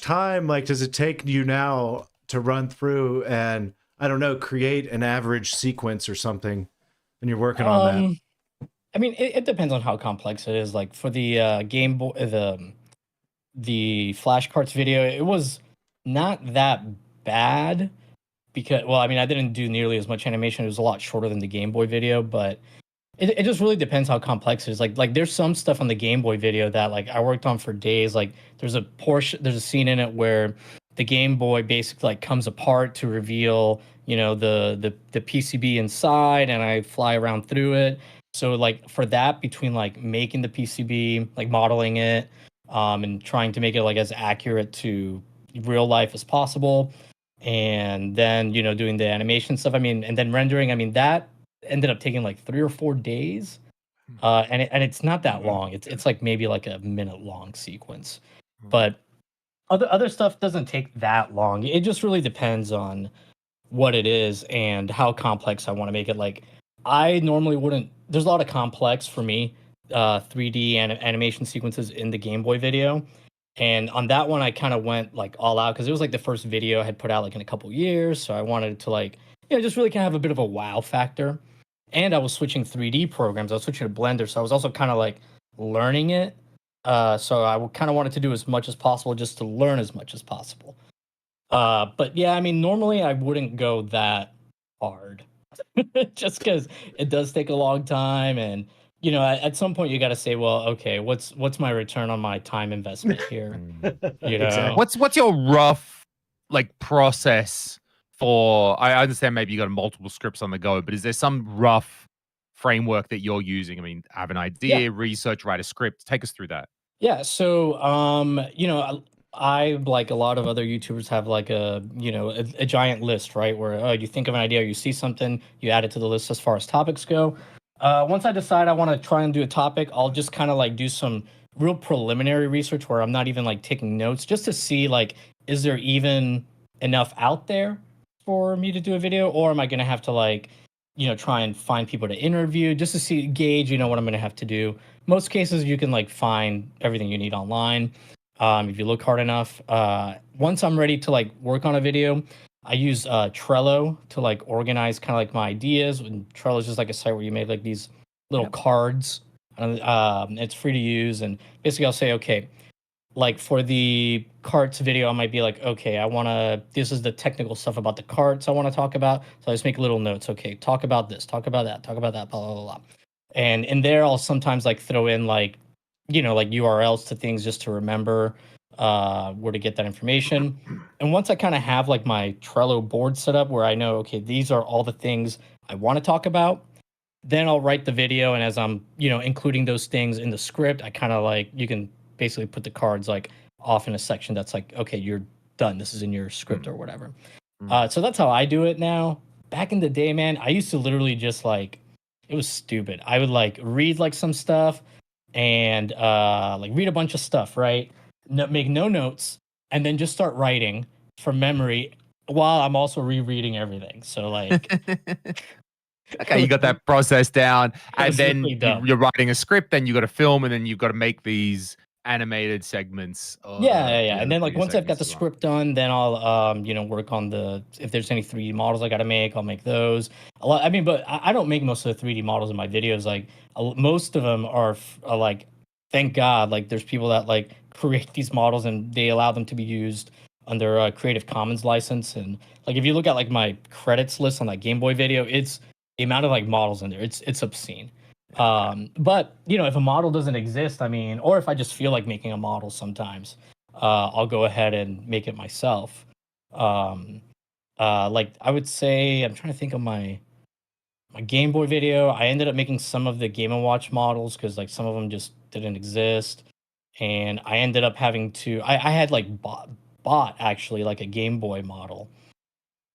A: time, like, does it take you now to run through and, I don't know, create an average sequence or something when you're working on that?
C: I mean, it depends on how complex it is. Like for the Game Boy, the flashcards video, it was not that bad because, well, I mean, I didn't do nearly as much animation. It was a lot shorter than the Game Boy video, but it just really depends how complex it is. Like there's some stuff on the Game Boy video that like I worked on for days. Like there's a scene in it where the Game Boy basically like comes apart to reveal, the PCB inside, and I fly around through it. So like for that, between like making the PCB, like modeling it, and trying to make it like as accurate to real life as possible, and then doing the animation stuff. I mean, and then rendering. I mean, that ended up taking like 3 or 4 days, and it's not that long. It's like maybe like a minute long sequence, but other stuff doesn't take that long. It just really depends on what it is and how complex I want to make it. Like I normally wouldn't. There's a lot of complex for me 3D animation sequences in the Game Boy video, and on that one I kind of went like all out because it was like the first video I had put out like in a couple years, so I wanted to like just really kind of have a bit of a wow factor. And I was switching 3D programs. I was switching to Blender, so I was also kind of like learning it. So I kind of wanted to do as much as possible just to learn as much as possible. But yeah, I mean, normally I wouldn't go that hard. Just because it does take a long time, and at some point you got to say, well, okay, what's my return on my time investment here?
A: Exactly.
B: What's your rough like process for? I understand maybe you got multiple scripts on the go, but is there some rough framework that you're using? I mean, have an idea, research, write a script. Take us through that.
C: Yeah. So, I like a lot of other YouTubers have like a giant list, right? Where you think of an idea, you see something, you add it to the list as far as topics go. Once I decide I want to try and do a topic, I'll just kind of like do some real preliminary research where I'm not even like taking notes, just to see like, is there even enough out there for me to do a video, or am I going to have to like, try and find people to interview just to gauge, what I'm going to have to do. Most cases you can like find everything you need online. If you look hard enough. Once I'm ready to like work on a video, I use Trello to like organize kind of like my ideas. And Trello is just like a site where you make like these little cards. It's free to use, and basically I'll say, okay, like for the carts video, I might be like, okay, this is the technical stuff about the carts I want to talk about. So I just make little notes. Okay, talk about this, talk about that, blah, blah, blah, blah. And in there, I'll sometimes like throw in like, like URLs to things just to remember where to get that information. And once I kind of have like my Trello board set up where I know, okay, these are all the things I want to talk about, then I'll write the video. And as I'm, including those things in the script, I kind of like, you can basically put the cards like off in a section that's like, okay, you're done. This is in your script or whatever. So that's how I do it now. Back in the day, man, I used to literally just like, it was stupid. I would like read like some stuff and like read a bunch of stuff, right? Make no notes, and then just start writing from memory while I'm also rereading everything. So like,
B: okay, you got that process down, and then
C: really
B: you're writing a script, then you got to film, and then you've got to make these animated segments.
C: Yeah. And then like once I've got the script done, then I'll work on if there's any 3D models I got to make, I'll make those. But I don't make most of the 3D models in my videos. Like most of them are like, thank God, like there's people that like create these models and they allow them to be used under a Creative Commons license. And like if you look at like my credits list on that Game Boy video, it's the amount of like models in there. It's obscene. But if a model doesn't exist, I mean, or if I just feel like making a model sometimes, I'll go ahead and make it myself. Like I would say, I'm trying to think of my Game Boy video. I ended up making some of the Game & Watch models because like some of them just didn't exist, and I ended up having to. I had like bought actually like a Game Boy model,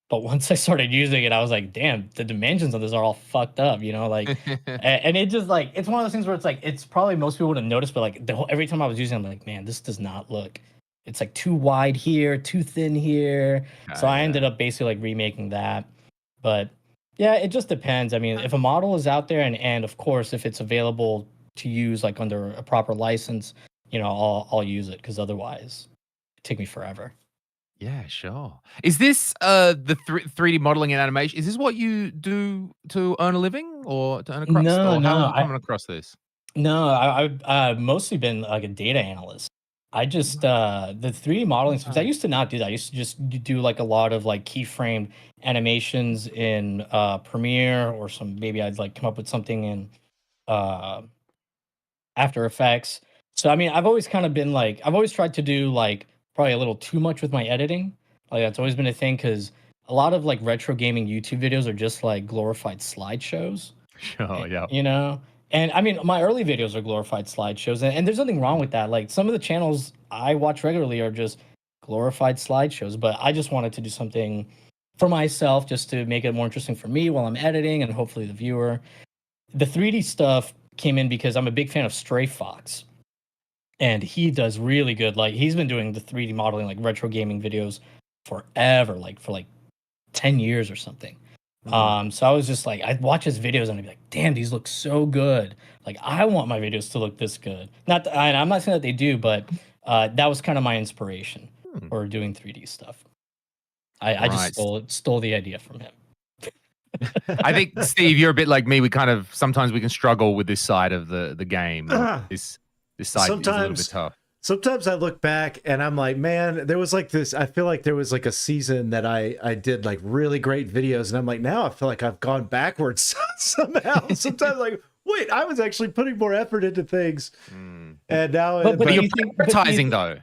C: but once I started using it, I was like, damn, the dimensions of this are all fucked up, like, and it just like it's one of those things where it's like it's probably most people wouldn't notice, but like every time I was using it, I'm like, man, this does not look. It's like too wide here, too thin here. So I ended up basically like remaking that. But yeah, it just depends. I mean, if a model is out there and of course if it's available to use like under a proper license, I'll use it because otherwise it'd take me forever.
B: Yeah, sure. Is this the 3D modeling and animation? Is this what you do to earn a living or to earn a crust?
C: No,
B: or
C: no.
B: how are you coming across this?
C: No, I've mostly been like a data analyst. I just the 3D modeling stuff. I used to not do that. I used to just do like a lot of like keyframed animations in Premiere or maybe I'd like come up with something in After Effects. So I mean, I've always kind of been like I've always tried to do like probably a little too much with my editing. Like that's always been a thing because a lot of like retro gaming YouTube videos are just like glorified slideshows.
B: Sure, yeah.
C: And I mean, my early videos are glorified slideshows, and there's nothing wrong with that. Like some of the channels I watch regularly are just glorified slideshows, but I just wanted to do something for myself just to make it more interesting for me while I'm editing and hopefully the viewer. The 3D stuff came in because I'm a big fan of Stray Fox, and he does really good. Like he's been doing the 3D modeling, like retro gaming videos forever, like for like 10 years or something. So I was just like, I'd watch his videos and I'd be like, damn, these look so good. Like, I want my videos to look this good. I'm not saying that they do, but that was kind of my inspiration for doing 3D stuff. I just stole the idea from him.
B: I think, Steve, you're a bit like me. We kind of, sometimes we can struggle with this side of the game. This side is a little bit tough.
A: Sometimes I look back and I'm like, man, there was like this, I feel like there was like a season that I did like really great videos. And I'm like, now I feel like I've gone backwards somehow. Sometimes like, wait, I was actually putting more effort into things. And now,
B: but you're prioritizing though.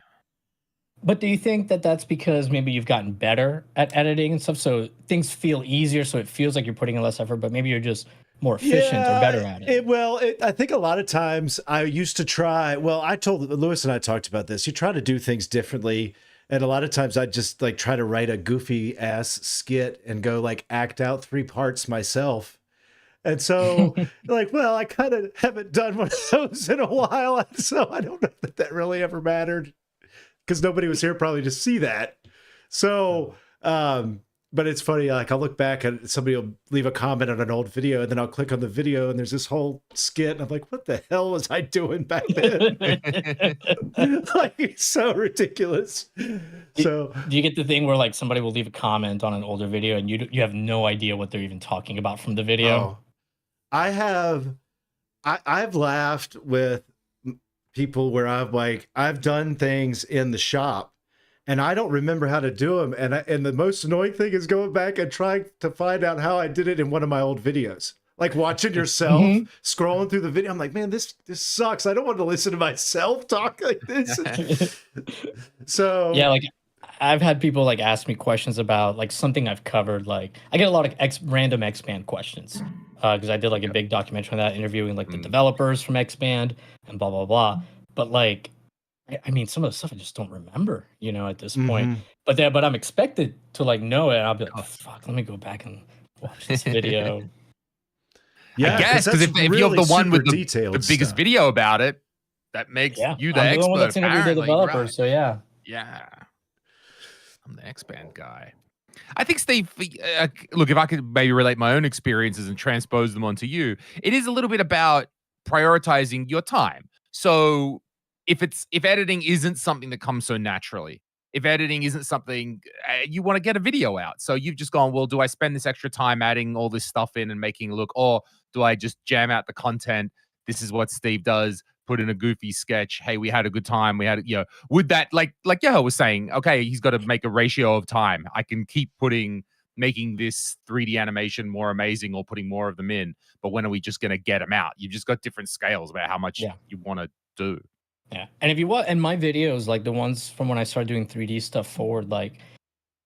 C: But do you think that that's because maybe you've gotten better at editing and stuff? So things feel easier. So it feels like you're putting in less effort, but maybe you're just more efficient or better at it.
A: I think a lot of times I used to try, I told Lewis and I talked about this. You try to do things differently. And a lot of times I just like try to write a goofy ass skit and go like act out 3 parts myself. And so like, I kind of haven't done one of those in a while. So I don't know that really ever mattered because nobody was here probably to see that. So, but it's funny, like I'll look back and somebody will leave a comment on an old video and then I'll click on the video and there's this whole skit and I'm like, what the hell was I doing back then? Like, it's so ridiculous. So
C: do you get the thing where like somebody will leave a comment on an older video and you have no idea what they're even talking about from the video?
A: I've laughed with people where I've done things in the shop and I don't remember how to do them. And the most annoying thing is going back and trying to find out how I did it in one of my old videos. Like watching yourself, scrolling through the video. I'm like, man, this sucks. I don't want to listen to myself talk like this. So
C: yeah, like I've had people like ask me questions about like something I've covered. Like I get a lot of random X-Band questions because I did like a big documentary on that, interviewing like the developers from X-Band and blah, blah, blah. But like, I mean, some of the stuff I just don't remember, at this point. But I'm expected to like know it. And I'll be like, oh, fuck, let me go back and watch this video.
B: Yeah, I guess because if you're the one with the biggest video about it, that makes you the expert. I'm the one that's interviewed the developer,
C: right? So yeah.
B: Yeah, I'm the X-Band guy. I think, Steve, look, if I could maybe relate my own experiences and transpose them onto you, it is a little bit about prioritizing your time. So if editing isn't something that comes so naturally, if editing isn't something you want to get a video out, so you've just gone, well, do I spend this extra time adding all this stuff in and making it look, or do I just jam out the content? This is what Steve does. Put in a goofy sketch. Hey, we had a good time. We had, would that, like Yahel was saying, okay, he's got to make a ratio of time. I can keep making this 3D animation more amazing or putting more of them in. But when are we just going to get them out? You've just got different scales about how much you want to do.
C: Yeah. And if you want, and my videos, like the ones from when I started doing 3D stuff forward, like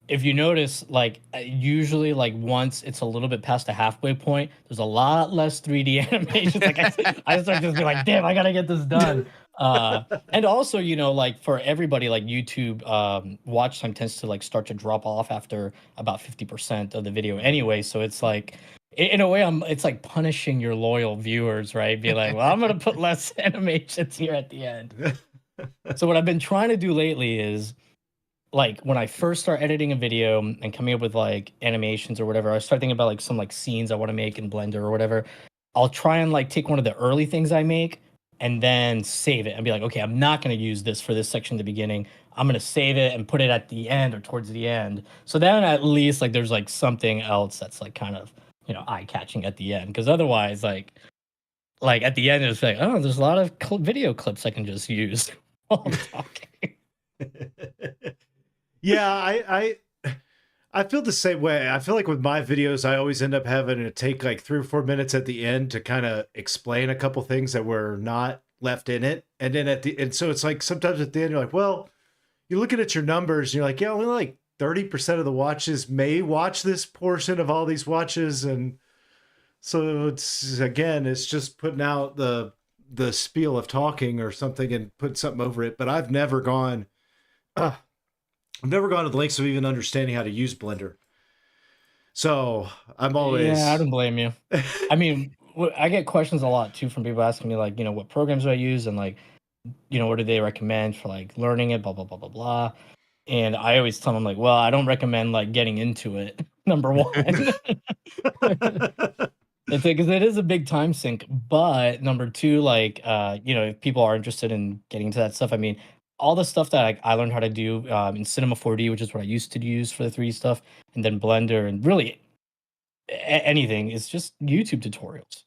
C: if you notice, like usually, like once it's a little bit past the halfway point, there's a lot less 3D animations. Like I start just be like, damn, I gotta get this done. And also, like for everybody, like YouTube watch time tends to like start to drop off after about 50% of the video anyway. So it's like, in a way, it's like punishing your loyal viewers, right? Be like, well, I'm gonna put less animations here at the end. So what I've been trying to do lately is, like when I first start editing a video and coming up with like animations or whatever, I start thinking about like some like scenes I want to make in Blender or whatever. I'll try and like take one of the early things I make and then save it and be like, okay, I'm not going to use this for this section at the beginning. I'm going to save it and put it at the end or towards the end. So then at least like there's like something else that's like kind of, eye catching at the end. Because otherwise, like at the end, it's like, oh, there's a lot of video clips I can just use while I'm talking.
A: Yeah, I feel the same way. I feel like with my videos, I always end up having to take like 3 or 4 minutes at the end to kind of explain a couple things that were not left in it. And then and so it's like sometimes at the end, you're like, well, you're looking at your numbers and you're like, yeah, only like 30% of the watches may watch this portion of all these watches. And so it's just putting out the spiel of talking or something and putting something over it. But I've never gone to the lengths of even understanding how to use Blender. So I'm always...
C: Yeah, I don't blame you. I mean, I get questions a lot too from people asking me like, what programs do I use? And like, what do they recommend for like learning it, blah, blah, blah, blah, blah. And I always tell them like, well, I don't recommend like getting into it. Number one. It's because it is a big time sink. But number two, like, if people are interested in getting into that stuff, I mean, all the stuff that I learned how to do in Cinema 4D, which is what I used to use for the 3D stuff, and then Blender, and really anything is just YouTube tutorials.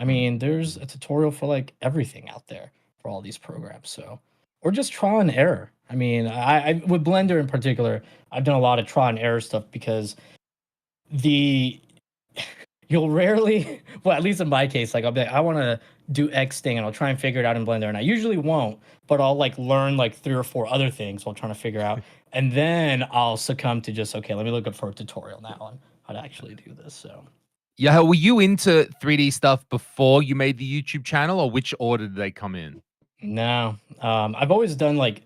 C: I mean, there's a tutorial for like everything out there for all these programs. So, or just trial and error. I mean, I with Blender in particular, I've done a lot of trial and error stuff because you'll rarely, well, at least in my case, like I'll be like, I want to do X thing and I'll try and figure it out in Blender. And I usually won't, but I'll like learn like 3 or 4 other things while trying to figure out. And then I'll succumb to just, okay, let me look up for a tutorial now on how to actually do this. So,
B: yeah, were you into 3D stuff before you made the YouTube channel, or which order did they come in?
C: No, I've always done like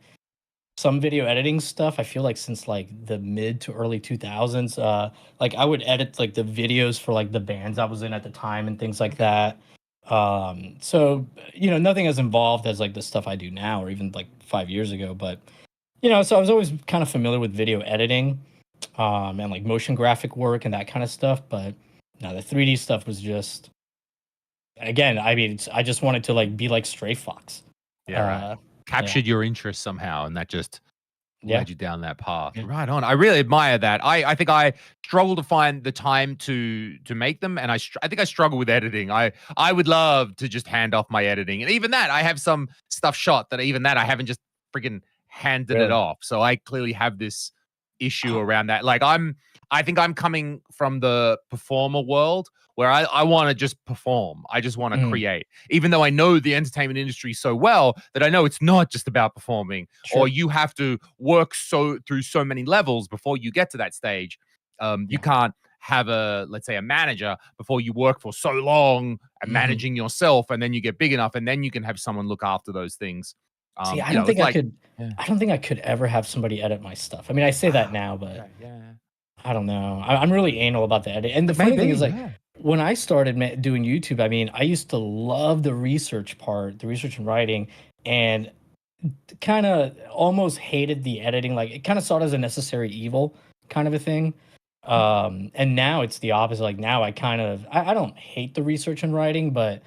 C: some video editing stuff. I feel like since like the mid to early 2000s, like I would edit like the videos for like the bands I was in at the time and things like that. So nothing as involved as like the stuff I do now or even like 5 years ago, but so I was always kind of familiar with video editing and like motion graphic work and that kind of stuff. But no, the 3D stuff was just, again, I mean, I just wanted to like be like Stray Fox.
B: Yeah, captured your interest somehow, and that just led you down that path.
C: Yeah.
B: Right on. I really admire that. I think I struggle to find the time to make them, and I think I struggle with editing. I would love to just hand off my editing, and even that, I have some stuff shot that even that I haven't just freaking handed it off. So I clearly have this issue around that. Like I think I'm coming from the performer world where I want to just perform. I just want to create, even though I know the entertainment industry so well that I know it's not just about performing, or you have to work through so many levels before you get to that stage. You can't have let's say a manager before you work for so long and managing yourself, and then you get big enough and then you can have someone look after those things.
C: See, I don't think I could. I don't think I could ever have somebody edit my stuff. I mean, I say that now, but I don't know. I'm really anal about the edit. And the funny thing is, like, when I started doing YouTube, I mean, I used to love the research part, the research and writing, and kind of almost hated the editing. Like, it kind of saw it as a necessary evil kind of a thing. And now it's the opposite. Like, now I don't hate the research and writing, but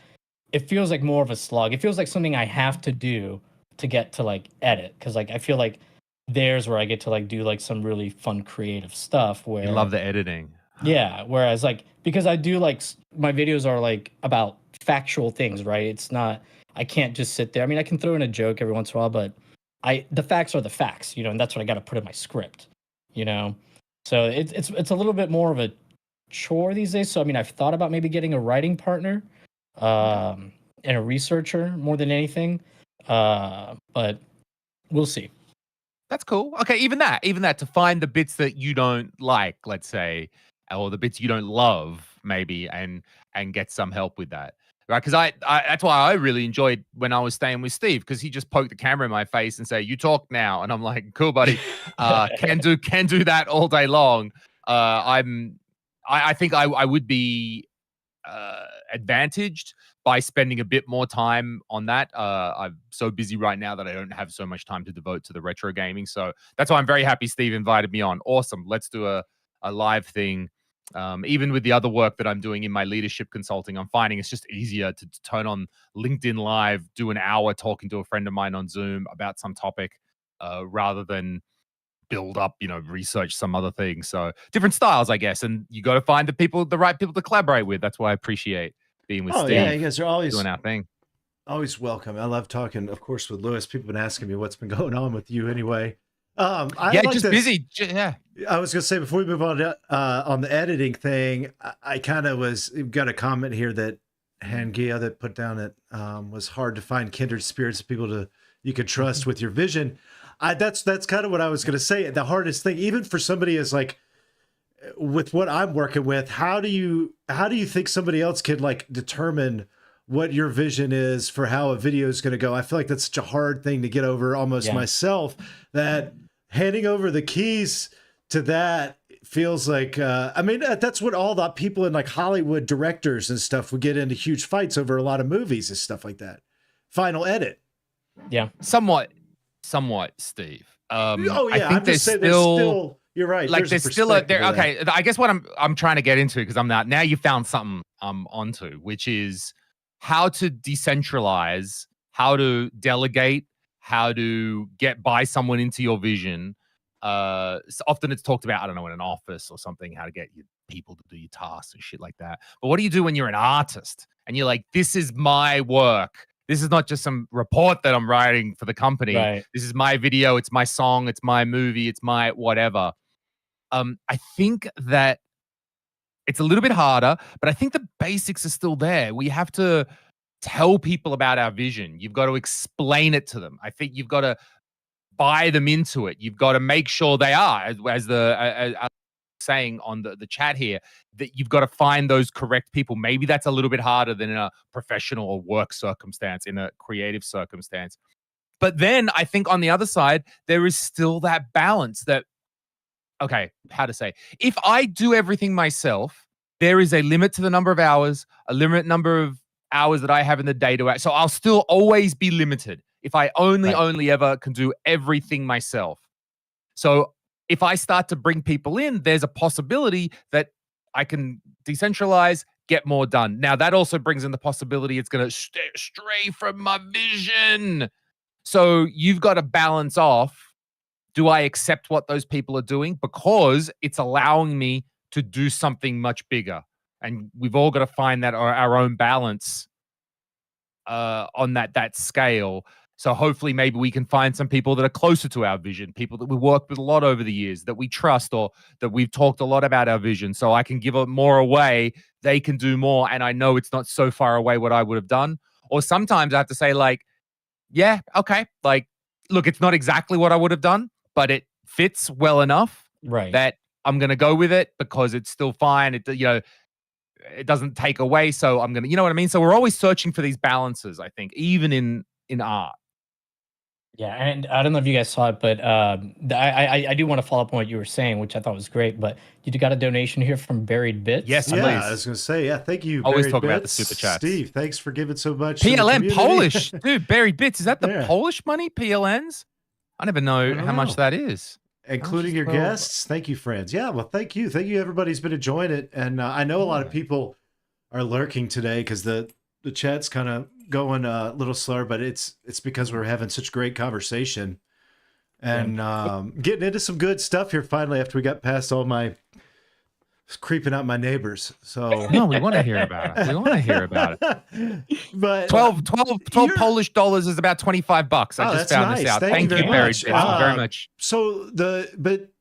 C: it feels like more of a slog. It feels like something I have to do to get to like edit, because like I feel like there's where I get to like do like some really fun creative stuff where
B: you love the editing.
C: Yeah, whereas like, because I do like, my videos are like about factual things, right? It's not, I can't just sit there. I mean, I can throw in a joke every once in a while, but the facts are the facts, and that's what I got to put in my script, so it's a little bit more of a chore these days. So I mean, I've thought about maybe getting a writing partner and a researcher more than anything. But we'll see.
B: That's cool. Okay, even that to find the bits that you don't like, let's say, or the bits you don't love, maybe, and get some help with that, right? Because I that's why I really enjoyed when I was staying with Steve, because he just poked the camera in my face and say, "You talk now," and I'm like, "Cool, buddy, can do that all day long." I think I would be advantaged by spending a bit more time on that. I'm so busy right now that I don't have so much time to devote to the retro gaming. So that's why I'm very happy Steve invited me on. Awesome. Let's do a live thing. Even with the other work that I'm doing in my leadership consulting, I'm finding it's just easier to turn on LinkedIn Live, do an hour talking to a friend of mine on Zoom about some topic, rather than build up, research some other thing. So different styles, I guess. And you got to find the right people to collaborate with. That's why I appreciate being with Steve.
A: Yeah, you guys are always
B: doing our thing.
A: Always welcome. I love talking, of course, with Lewis. People have been asking me what's been going on with you anyway.
B: Busy. Yeah.
A: I was going to say, before we move on to, on the editing thing, I kind of got a comment here that Hangia that put down that was hard to find kindred spirits of people you could trust with your vision. That's kind of what I was going to say. The hardest thing, even for somebody is like, with what I'm working with, how do you think somebody else could like determine what your vision is for how a video is going to go? I feel like that's such a hard thing to get over almost myself, that handing over the keys to that feels like, that's what all the people in like Hollywood directors and stuff would get into huge fights over a lot of movies and stuff like that. Final edit.
C: Yeah.
B: Somewhat, Steve. I think
A: there's still, you're right.
B: Like there's still okay. I guess what I'm trying to get into, because now you found something I'm onto, which is how to decentralize, how to delegate, how to get by someone into your vision. So often it's talked about, I don't know, in an office or something, how to get your people to do your tasks and shit like that. But what do you do when you're an artist and you're like, this is my work? This is not just some report that I'm writing for the company.
C: Right.
B: This is my video. It's my song. It's my movie. It's my whatever. I think that it's a little bit harder, but I think the basics are still there. We have to tell people about our vision. You've got to explain it to them. I think you've got to buy them into it. You've got to make sure they are, as saying on the chat here, that you've got to find those correct people. Maybe that's a little bit harder than in a professional or work circumstance, in a creative circumstance. But then I think on the other side, there is still that balance that, okay, how to say, if I do everything myself, there is a limit to the number of hours, a limit number of hours that I have in the day to act. So I'll still always be limited if I only ever can do everything myself. So if I start to bring people in, there's a possibility that I can decentralize, get more done. Now, that also brings in the possibility it's going to stray from my vision. So you've got to balance off. Do I accept what those people are doing? Because it's allowing me to do something much bigger. And we've all got to find that our own balance on that scale. So hopefully maybe we can find some people that are closer to our vision, people that we worked with a lot over the years, that we trust, or that we've talked a lot about our vision. So I can give more away, they can do more, and I know it's not so far away what I would have done. Or sometimes I have to say, like, yeah, okay, like, look, it's not exactly what I would have done, but it fits well enough that I'm going to go with it because it's still fine. It doesn't take away. So I'm going to, you know what I mean? So we're always searching for these balances, I think, even in art.
C: Yeah, and I don't know if you guys saw it, but I do want to follow up on what you were saying, which I thought was great. But you got a donation here from Buried Bits.
B: Yes,
A: yeah,
B: please.
A: I was going to say, thank you.
B: Always
A: Buried
B: talk
A: Bits.
B: about the super chat.
A: Steve, thanks for giving so much.
B: PLN Polish, dude. Buried Bits, is that the
A: Yeah.
B: Polish money? PLNs? I never know how much that is.
A: Including your guests. Thank you, friends. Yeah, well, thank you. Everybody's been enjoying it. And I know a lot of people are lurking today because the chat's kind of going a little slower, but it's because we're having such great conversation and getting into some good stuff here finally after we got past all my creeping out my neighbors. So
B: no, we want to hear about it. We want to hear about it.
A: But
B: 12 Polish dollars is about $25. I just found this out. Thank you very much.
A: So but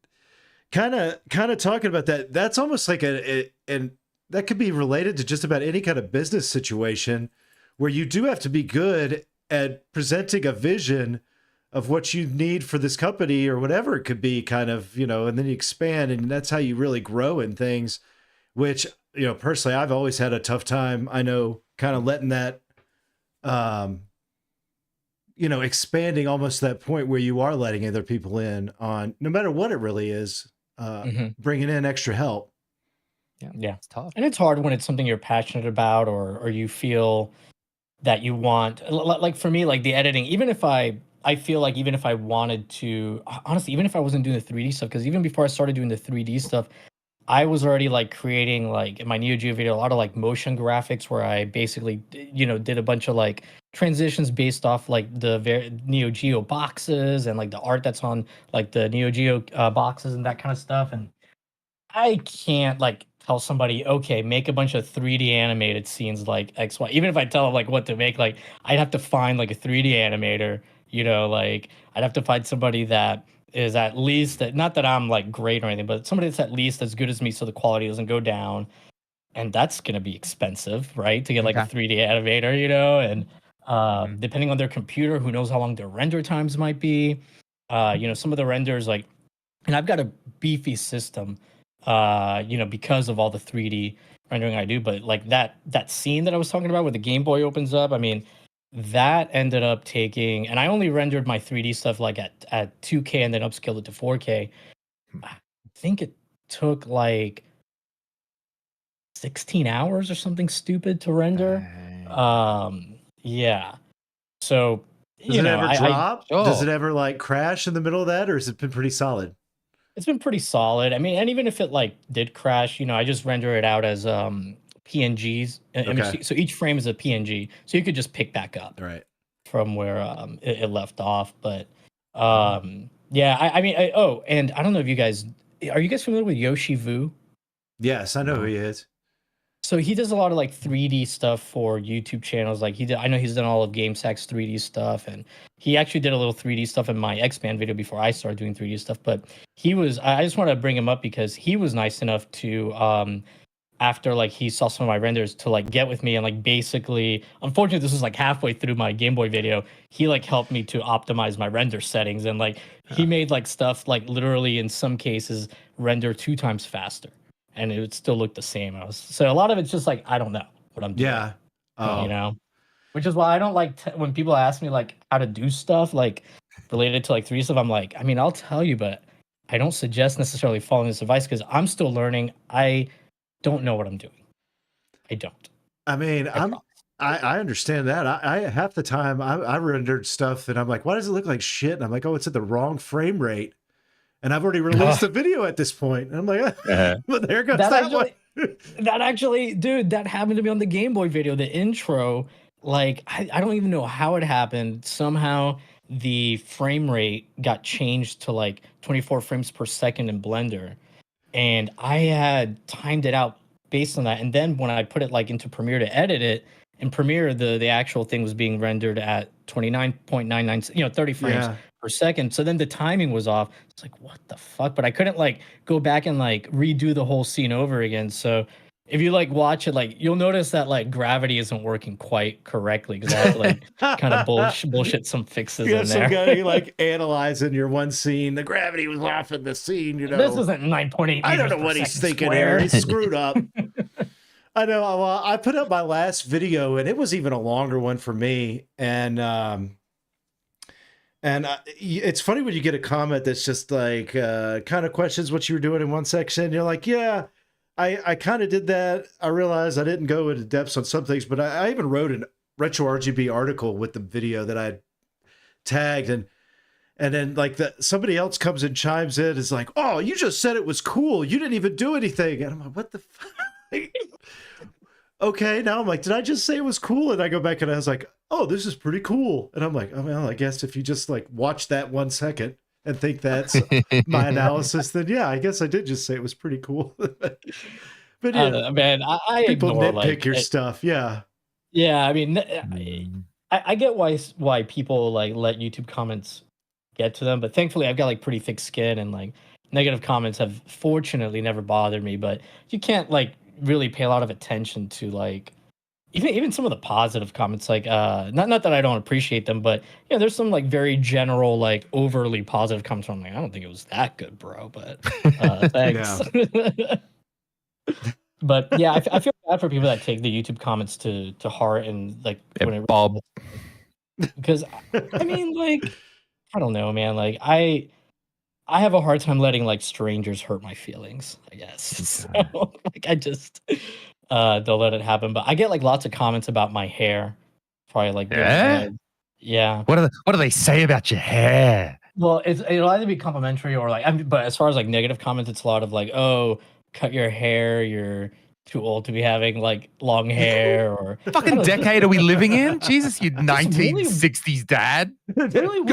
A: kind of talking about that, that's almost like and that could be related to just about any kind of business situation where you do have to be good at presenting a vision of what you need for this company or whatever it could be, kind of, you know, and then you expand, and that's how you really grow in things, which, you know, personally, I've always had a tough time. I know, kind of letting that, you know, expanding almost to that point where you are letting other people in on, no matter what it really is, bringing in extra help.
C: Yeah.
B: It's tough.
C: And it's hard when it's something you're passionate about, or you feel that you want, like for me, like the editing, even if I feel like even if I wanted to, honestly, even if I wasn't doing the 3D stuff, because even before I started doing the 3D stuff, I was already like creating, like in my Neo Geo video, a lot of like motion graphics where I basically, you know, did a bunch of like transitions based off like the Neo Geo boxes and like the art that's on like the Neo Geo boxes and that kind of stuff. And I can't like tell somebody, okay, make a bunch of 3D animated scenes like X, Y. Even if I tell them like what to make, like I'd have to find like a 3D animator, you know, like I'd have to find somebody that is at least that, not that I'm like great or anything, but somebody that's at least as good as me so the quality doesn't go down. And that's gonna be expensive, right? To get like a 3D animator, you know, and depending on their computer, who knows how long their render times might be. You know, some of the renders like, and I've got a beefy system, you know, because of all the 3D rendering I do. But like that scene that I was talking about where the Game Boy opens up, I mean, that ended up taking, and I only rendered my 3D stuff like at 2K and then upscaled it to 4K. I think it took like 16 hours or something stupid to render. Yeah. So
A: Does it ever drop? Does it ever like crash in the middle of that, or has it been pretty solid?
C: It's been pretty solid. I mean, and even if it like did crash, you know, I just render it out as PNGs. I mean, so each frame is a PNG, so you could just pick back up from where it left off. But yeah, I mean, and I don't know if you guys are you guys familiar with Yoshi Vu?
A: Yes, I know who he is.
C: So he does a lot of like 3D stuff for YouTube channels. Like I know he's done all of GameSack's 3D stuff, and he actually did a little 3D stuff in my X-Band video before I started doing 3D stuff. But I just want to bring him up because he was nice enough to, after like he saw some of my renders, to like get with me and like basically, unfortunately, this was like halfway through my Game Boy video. He like helped me to optimize my render settings, and like he made like stuff like literally in some cases render 2 times faster. And it would still look the same. So a lot of it's just like, I don't know what I'm doing.
A: Yeah.
C: You know, which is why I don't like when people ask me like how to do stuff like related to like 3D stuff. I'm like, I mean, I'll tell you, but I don't suggest necessarily following this advice because I'm still learning. I don't know what I'm doing. I don't.
A: I mean, I understand that. I half the time I rendered stuff and I'm like, why does it look like shit? And I'm like, oh, it's at the wrong frame rate. And I've already released a video at this point. And I'm like, but there goes that one.
C: That actually, dude, that happened to me on the Game Boy video. The intro, like, I don't even know how it happened. Somehow the frame rate got changed to like 24 frames per second in Blender. And I had timed it out based on that. And then when I put it like into Premiere to edit it, in Premiere, the actual thing was being rendered at 29.99, 30 frames per second. So then the timing was off. It's like, what the fuck? But I couldn't like go back and like redo the whole scene over again. So if you like watch it, like you'll notice that like gravity isn't working quite correctly because I have to like kind of bullshit some fixes in there.
A: Some guy like analyzing your one scene. The gravity was off in the scene. You know,
C: this isn't 9.8.
A: I don't know what he's thinking there. He's screwed up. I know. Well, I put up my last video, and it was even a longer one for me. And it's funny when you get a comment that's just like kind of questions what you were doing in one section. You're like, yeah, I kind of did that. I realized I didn't go into depths on some things, but I even wrote a retro RGB article with the video that I tagged, and then like somebody else comes and chimes in. Is like, oh, you just said it was cool. You didn't even do anything. And I'm like, what the fuck? Okay, now I'm like, did I just say it was cool? And I go back and I was like, oh, this is pretty cool. And I'm like, oh, well, I guess if you just like watch that 1 second and think that's my analysis, then yeah, I guess I did just say it was pretty cool. But yeah,
C: man, I
A: people
C: ignore,
A: nitpick
C: like,
A: your stuff. Yeah.
C: Yeah, I mean, I get why people like let YouTube comments get to them, but thankfully I've got like pretty thick skin, and like negative comments have fortunately never bothered me. But you can't like really pay a lot of attention to like even some of the positive comments, like not that I don't appreciate them, but yeah, there's some like very general, like overly positive comments. I'm like, I don't think it was that good, bro, but thanks. But yeah, I feel bad for people that take the YouTube comments to heart and like when it
B: Bob.
C: because I mean, like, I don't know, man. Like I have a hard time letting like strangers hurt my feelings, I guess. So like I just don't let it happen. But I get like lots of comments about my hair. Probably like yeah.
B: What do they say about your hair?
C: Well, it'll either be complimentary or like but as far as like negative comments, it's a lot of like, oh, cut your hair, you're too old to be having like long hair or
B: fucking decade are we living in? Jesus, you 1960s dad.
C: Really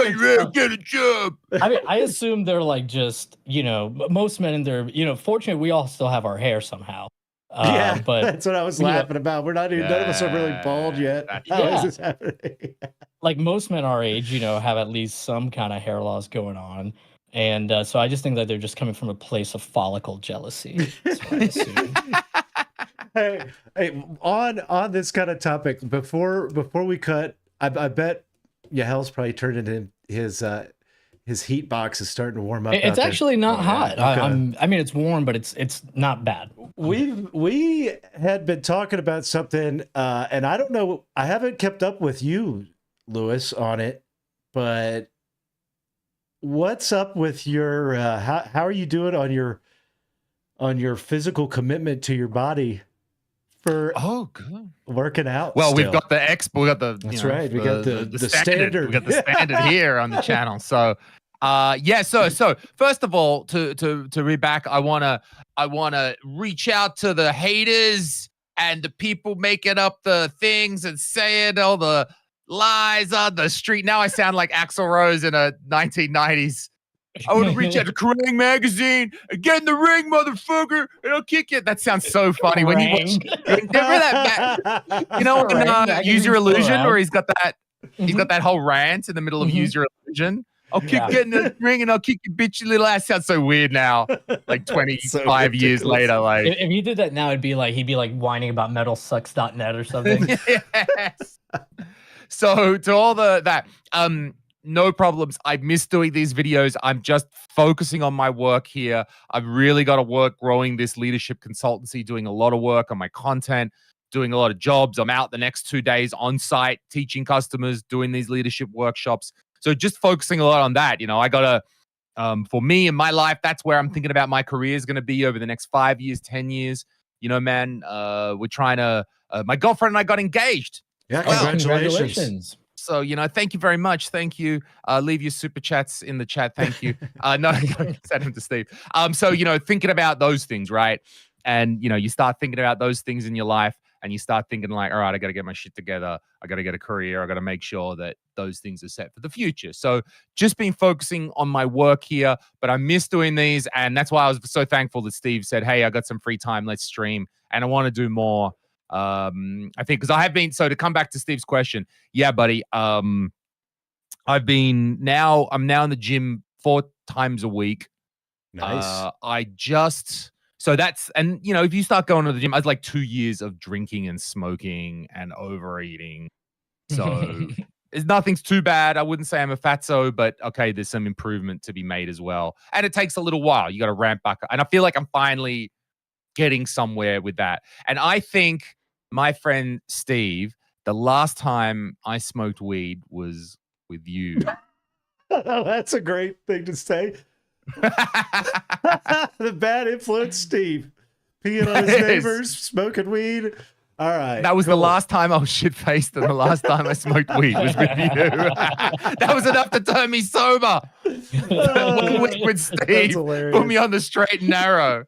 B: get a job.
C: I mean, I assume they're like just, most men in their, fortunately we all still have our hair somehow. But
A: that's what I was laughing about. We're not even, none of us are really bald yet. How is this happening?
C: Like most men our age, have at least some kind of hair loss going on. And so I just think that they're just coming from a place of follicle jealousy. That's what I assume.
A: Hey, on this kind of topic, before we cut, I bet Yahel's probably turned into his heat box is starting to warm up.
C: It's actually not hot.
A: Okay.
C: I mean, it's warm, but it's not bad.
A: We had been talking about something, and I don't know. I haven't kept up with you, Lewis, on it, but what's up with your how are you doing on your physical commitment to your body for
B: good
A: working out?
B: Well,
A: still?
B: we got the
A: That's right. We got the standard.
B: We got the standard here on the channel. So so first of all, to read back, I wanna reach out to the haters and the people making up the things and saying all the lies on the street. Now I sound like Axl Rose in a 1990s. I want to reach out to Kerrang! Magazine and get in the ring, motherfucker, and I'll kick it. That sounds so funny when you watch. Remember that? When Use Your Illusion, where he's got that whole rant in the middle of Use Your Illusion. I'll get in the ring and I'll kick your bitchy little ass. Sounds so weird now, like 25 years later. Like
C: if he did that now, he'd be like whining about metalsucks.net or something.
B: Yes. So to all that, no problems. I miss doing these videos. I'm just focusing on my work here. I've really got to work growing this leadership consultancy, doing a lot of work on my content, doing a lot of jobs. I'm out the next 2 days on site, teaching customers, doing these leadership workshops. So just focusing a lot on that. I got to, for me in my life, that's where I'm thinking about my career is going to be over the next 5 years, 10 years. Man, we're trying to, my girlfriend and I got engaged.
A: Yeah, congratulations.
B: So, thank you very much. Thank you. Leave your super chats in the chat. Thank you. No, send them to Steve. So, thinking about those things, right? And, you start thinking about those things in your life and you start thinking like, all right, I got to get my shit together. I got to get a career. I got to make sure that those things are set for the future. So just been focusing on my work here, but I miss doing these. And that's why I was so thankful that Steve said, hey, I got some free time. Let's stream. And I want to do more. I think because I have been, so to come back to Steve's question, yeah, buddy. I'm now in the gym 4 times a week.
A: Nice.
B: So that's, and if you start going to the gym, I was like 2 years of drinking and smoking and overeating. So nothing's too bad. I wouldn't say I'm a fatso, but okay, there's some improvement to be made as well. And it takes a little while. You got to ramp back up. And I feel like I'm finally getting somewhere with that. And I think my friend Steve, the last time I smoked weed was with you.
A: That's a great thing to say. The bad influence, Steve. Peeing on his neighbors, smoking weed. All right.
B: That was the last time I was shit-faced and the last time I smoked weed was with you. That was enough to turn me sober. 1 week with Steve put me on the straight and narrow.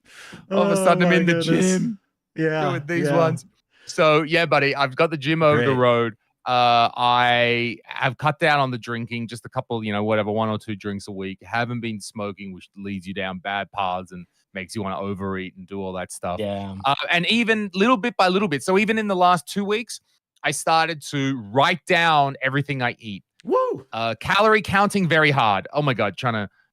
B: All of a sudden I'm in the gym.
A: Yeah.
B: Doing these ones. So yeah, buddy, I've got the gym over the road. I have cut down on the drinking, just a couple, 1 or 2 drinks a week. Haven't been smoking, which leads you down bad paths and makes you want to overeat and do all that stuff.
C: Yeah.
B: And even little bit by little bit. So even in the last 2 weeks, I started to write down everything I eat.
A: Woo!
B: Calorie counting, very hard. Oh my God,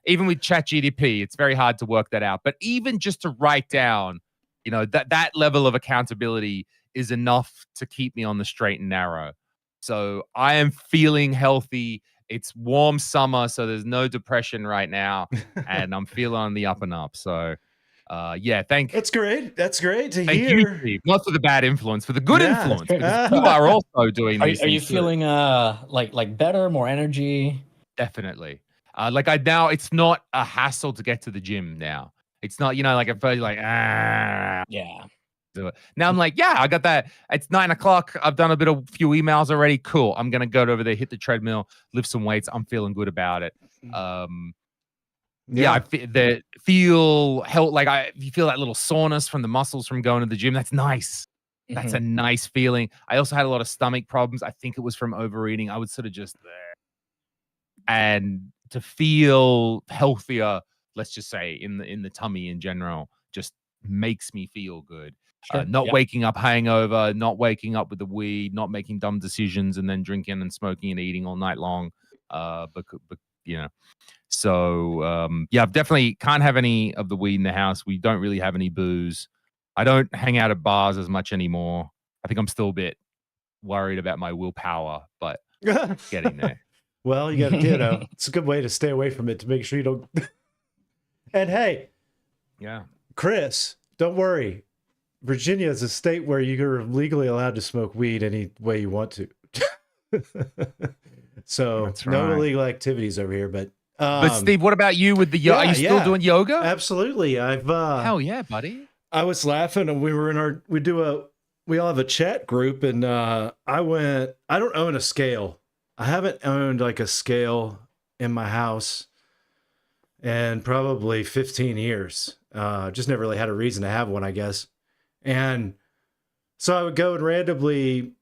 B: even with ChatGPT, it's very hard to work that out. But even just to write down, that level of accountability is enough to keep me on the straight and narrow. So I am feeling healthy. It's warm summer, so there's no depression right now, and I'm feeling on the up and up. So, yeah,
A: That's great. That's great to
B: thank
A: hear.
B: you, Steve. Not for the bad influence, for the good
A: Yeah.
B: influence. Because you are also doing
C: Are,
B: these
C: are you
B: things too.
C: feeling like better, more energy?
B: Definitely. Like now, it's not a hassle to get to the gym now. It's not, like at first, like,
C: Yeah.
B: do it. Now I'm like, yeah, I got that. It's 9:00. I've done a few emails already. Cool. I'm gonna go over there, hit the treadmill, lift some weights. I'm feeling good about it. Yeah, I feel health. Like you feel that little soreness from the muscles from going to the gym. That's nice. That's a nice feeling. I also had a lot of stomach problems. I think it was from overeating. I was sort of just there, and to feel healthier, let's just say in the tummy in general, just makes me feel good.
C: Sure.
B: Not
C: Yep.
B: waking up hangover, not waking up with the weed, not making dumb decisions, and then drinking and smoking and eating all night long. But so yeah, I've definitely can't have any of the weed in the house. We don't really have any booze. I don't hang out at bars as much anymore. I think I'm still a bit worried about my willpower, but getting there.
A: Well, you got to, it's a good way to stay away from it to make sure you don't. And hey,
B: Yeah.
A: Chris, don't worry. Virginia is a state where you're legally allowed to smoke weed any way you want to. So
B: That's
A: no
B: right.
A: illegal activities over here. But
B: Steve, what about you with the yoga? Are you still doing yoga?
A: Absolutely.
B: Hell yeah, buddy.
A: I was laughing, and we all have a chat group, and I don't own a scale. I haven't owned like a scale in my house in probably 15 years. Just never really had a reason to have one, I guess. And so I would go and randomly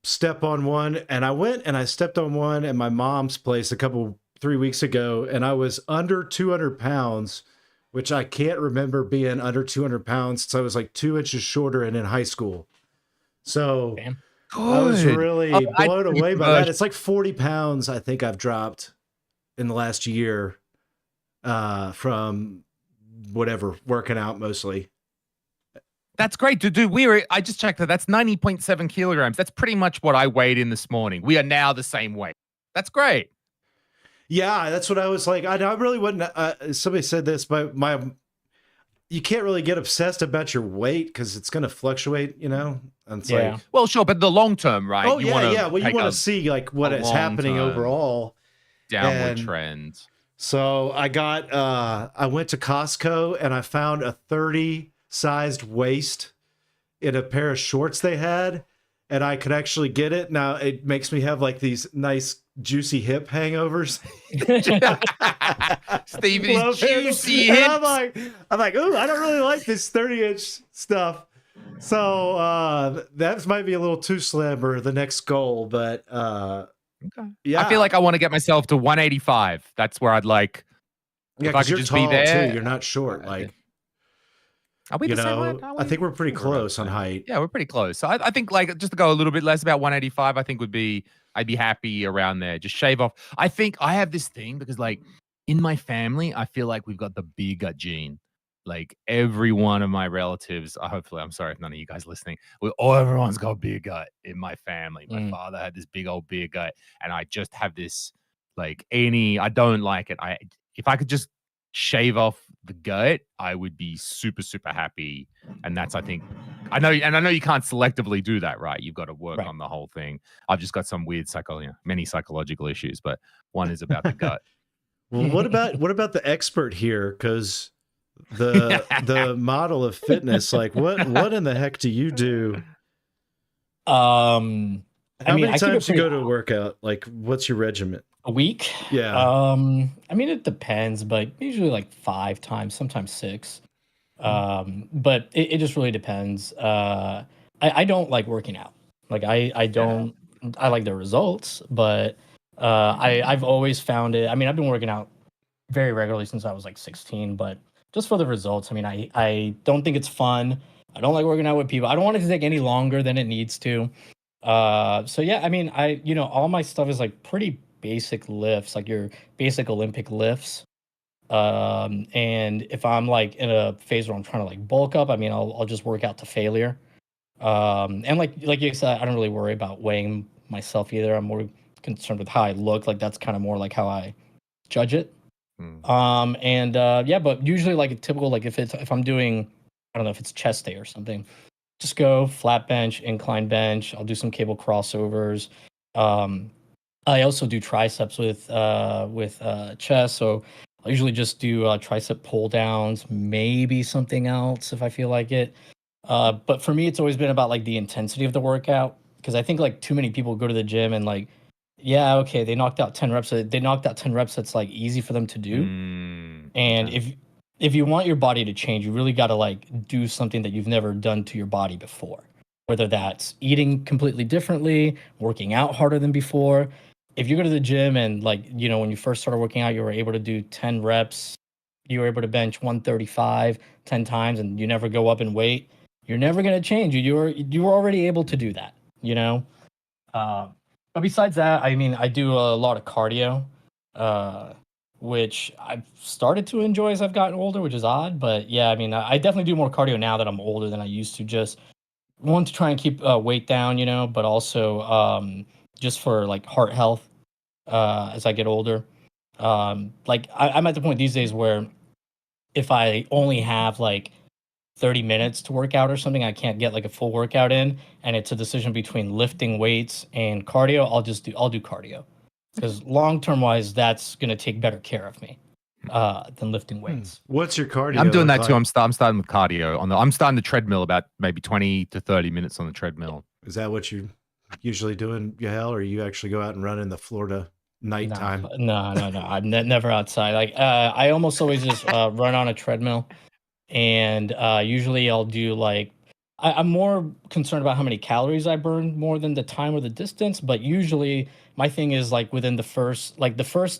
A: step on one, and I went and I stepped on one at my mom's place 3 weeks ago, and I was under 200 pounds, which I can't remember being under 200 pounds since I was like 2 inches shorter and in high school. So I was really blown away by that. It's like 40 pounds I think I've dropped in the last year from whatever, working out mostly.
B: That's great, dude. I just checked that. That's 90.7 kilograms. That's pretty much what I weighed in this morning. We are now the same weight. That's great.
A: Yeah, that's what I was like. I really wouldn't. Somebody said this, but you can't really get obsessed about your weight because it's going to fluctuate, And it's like,
B: well, sure, but the long term, right?
A: Oh, yeah. Well, you want to see like what is happening overall.
B: Downward trend.
A: So I went to Costco and I found a 30 sized waist in a pair of shorts they had, and I could actually get it. Now it makes me have like these nice juicy hip hangovers.
B: Stevie's juicy hips.
A: I'm like, ooh, I don't really like this 30-inch stuff. So that might be a little too slim or the next goal, but yeah.
B: I feel like I want to get myself to 185. That's where I'd like.
A: Yeah,
B: if I could
A: you're
B: just
A: tall
B: be there.
A: too. You're not short. Like,
B: are we the same height?
A: I think we're pretty close on height.
B: Yeah, we're pretty close. So I think like just to go a little bit less, about 185, I think I'd be happy around there. Just shave off. I think I have this thing because like in my family, I feel like we've got the beer gut gene. Like every one of my relatives, hopefully, I'm sorry if none of you guys listening, everyone's got beer gut in my family. My father had this big old beer gut, and I just have this like I don't like it. If I could just shave off the gut, I would be super, super happy. And that's, I think, I know you can't selectively do that, right? You've got to work on the whole thing. I've just got some weird many psychological issues, but one is about the gut.
A: Well, what about the expert here? Because the model of fitness, like what in the heck do you do? How many times do you go to a workout? Like, what's your regimen?
C: A week?
A: Yeah.
C: I mean, it depends, but usually like 5 times, sometimes 6. But it just really depends. I don't like working out. Like I don't. I like the results, but I've always found it. I mean, I've been working out very regularly since I was like 16, but just for the results. I mean, I don't think it's fun. I don't like working out with people. I don't want it to take any longer than it needs to. So yeah, I mean, all my stuff is like pretty basic lifts, like your basic Olympic lifts. And if I'm like in a phase where I'm trying to like bulk up, I mean, I'll just work out to failure. And like you said, I don't really worry about weighing myself either. I'm more concerned with how I look. Like that's kind of more like how I judge it. And yeah, but usually like a typical, like if I'm doing, I don't know if it's chest day or something, just go flat bench, incline bench. I'll do some cable crossovers. I also do triceps with chest, so I usually just do tricep pull downs, maybe something else if I feel like it. But for me, it's always been about like the intensity of the workout, because I think like too many people go to the gym and like, yeah, okay, they knocked out 10 reps. They knocked out 10 reps. That's like easy for them to do. And if you want your body to change, you really got to like do something that you've never done to your body before. Whether that's eating completely differently, working out harder than before. If you go to the gym and like, you know, when you first started working out, you were able to do 10 reps, you were able to bench 135 10 times, and you never go up in weight, you're never going to change. You were already able to do that, you know? But besides that, I mean, I do a lot of cardio, which I've started to enjoy as I've gotten older, which is odd. But yeah, I mean, I definitely do more cardio now that I'm older than I used to. Just one, to try and keep weight down, you know, but also just for like heart health as I get older. Like I'm at the point these days where if I only have like 30 minutes to work out or something, I can't get like a full workout in, and it's a decision between lifting weights and cardio, I'll do cardio, because long-term wise, that's going to take better care of me than lifting weights.
A: What's your cardio?
B: I'm doing that too. I'm starting with cardio I'm starting the treadmill about maybe 20 to 30 minutes on the treadmill.
A: Is that what you usually doing, Yahel, or you actually go out and run in the Florida nighttime?
C: No. I'm never outside. Like I almost always just run on a treadmill, and usually I'll do like I'm more concerned about how many calories I burn more than the time or the distance. But usually my thing is like within the first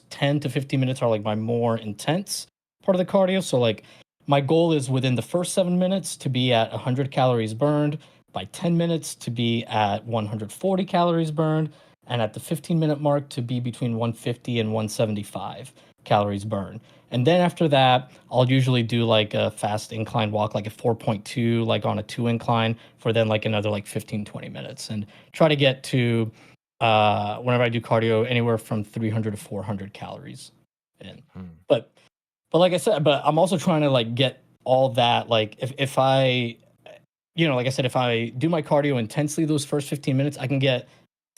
C: 10 to 15 minutes are like my more intense part of the cardio. So like my goal is within the first 7 minutes to be at 100 calories burned, by 10 minutes to be at 140 calories burned, and at the 15-minute mark to be between 150 and 175 calories burned. And then after that, I'll usually do like a fast incline walk, like a 4.2, like on a 2 incline, for then like another like 15, 20 minutes, and try to get to, whenever I do cardio, anywhere from 300 to 400 calories in. But like I said, but I'm also trying to like get all that, like if I, you know, like I said, if I do my cardio intensely those first 15 minutes, I can get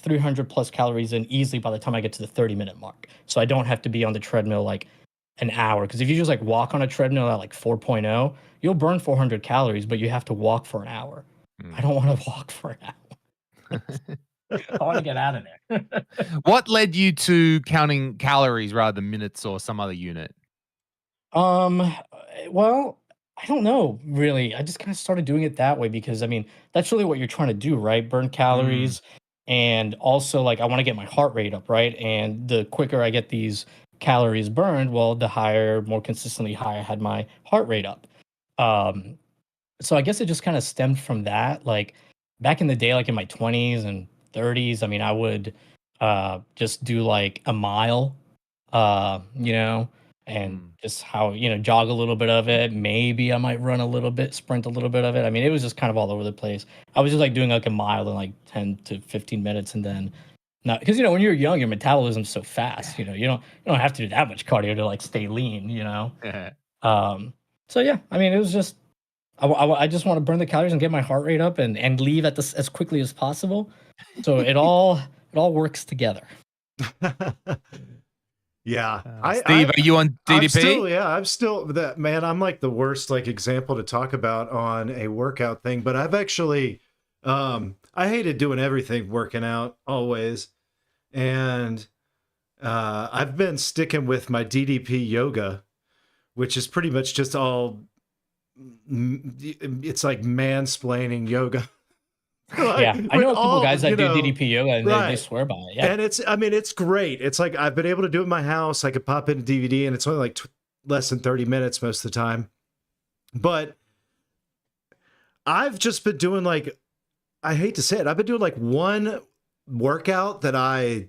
C: 300 plus calories in easily by the time I get to the 30-minute mark. So I don't have to be on the treadmill like an hour. Because if you just like walk on a treadmill at like 4.0, you'll burn 400 calories, but you have to walk for an hour. I don't want to walk for an hour. I want to get out of there.
B: What led you to counting calories rather than minutes or some other unit?
C: Well, I don't know, really. I just kind of started doing it that way because, I mean, that's really what you're trying to do, right? Burn calories. And also, like, I want to get my heart rate up, right? And the quicker I get these calories burned, well, the higher, more consistently higher I had my heart rate up. So I guess it just kind of stemmed from that. Like, back in the day, like in my 20s and 30s, I mean, I would just do like a mile, you know, and just how, you know, jog a little bit of it. Maybe I might run a little bit, sprint a little bit of it. I mean, it was just kind of all over the place. I was just like doing like a mile in like 10 to 15 minutes, and then not, because, you know, when you're young, your metabolism's so fast, you know, you don't have to do that much cardio to like stay lean, you know? So yeah, I mean, it was just, I just want to burn the calories and get my heart rate up and leave at this as quickly as possible. So it all works together.
A: Yeah.
B: Steve, are you on DDP?
A: I'm still that, man. I'm like the worst like example to talk about on a workout thing, but I've actually, I hated doing everything working out always. And I've been sticking with my DDP yoga, which is pretty much just all, it's like mansplaining yoga. Like,
C: yeah, I know a couple guys that do DDP yoga, and they swear by it. Yeah,
A: and it's great. It's like I've been able to do it in my house. I could pop in a DVD, and it's only like less than 30 minutes most of the time. But I've just been doing like, I hate to say it, I've been doing like one workout that I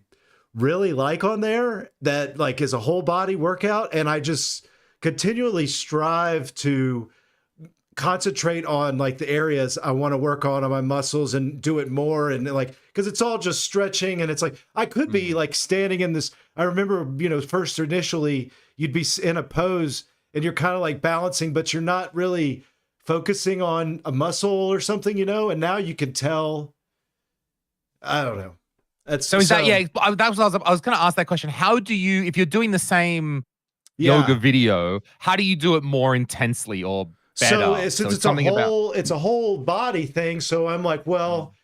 A: really like on there that like is a whole body workout, and I just continually strive to concentrate on like the areas I want to work on my muscles and do it more. And like, cause it's all just stretching. And it's like, I could be like standing in this. I remember, first initially you'd be in a pose and you're kind of like balancing, but you're not really focusing on a muscle or something, and now you can tell. I don't know. That's
B: so is that, that was, I was going to ask that question. How do you, if you're doing the same yoga video, how do you do it more intensely or better?
A: So it's a whole body thing. So I'm like, well,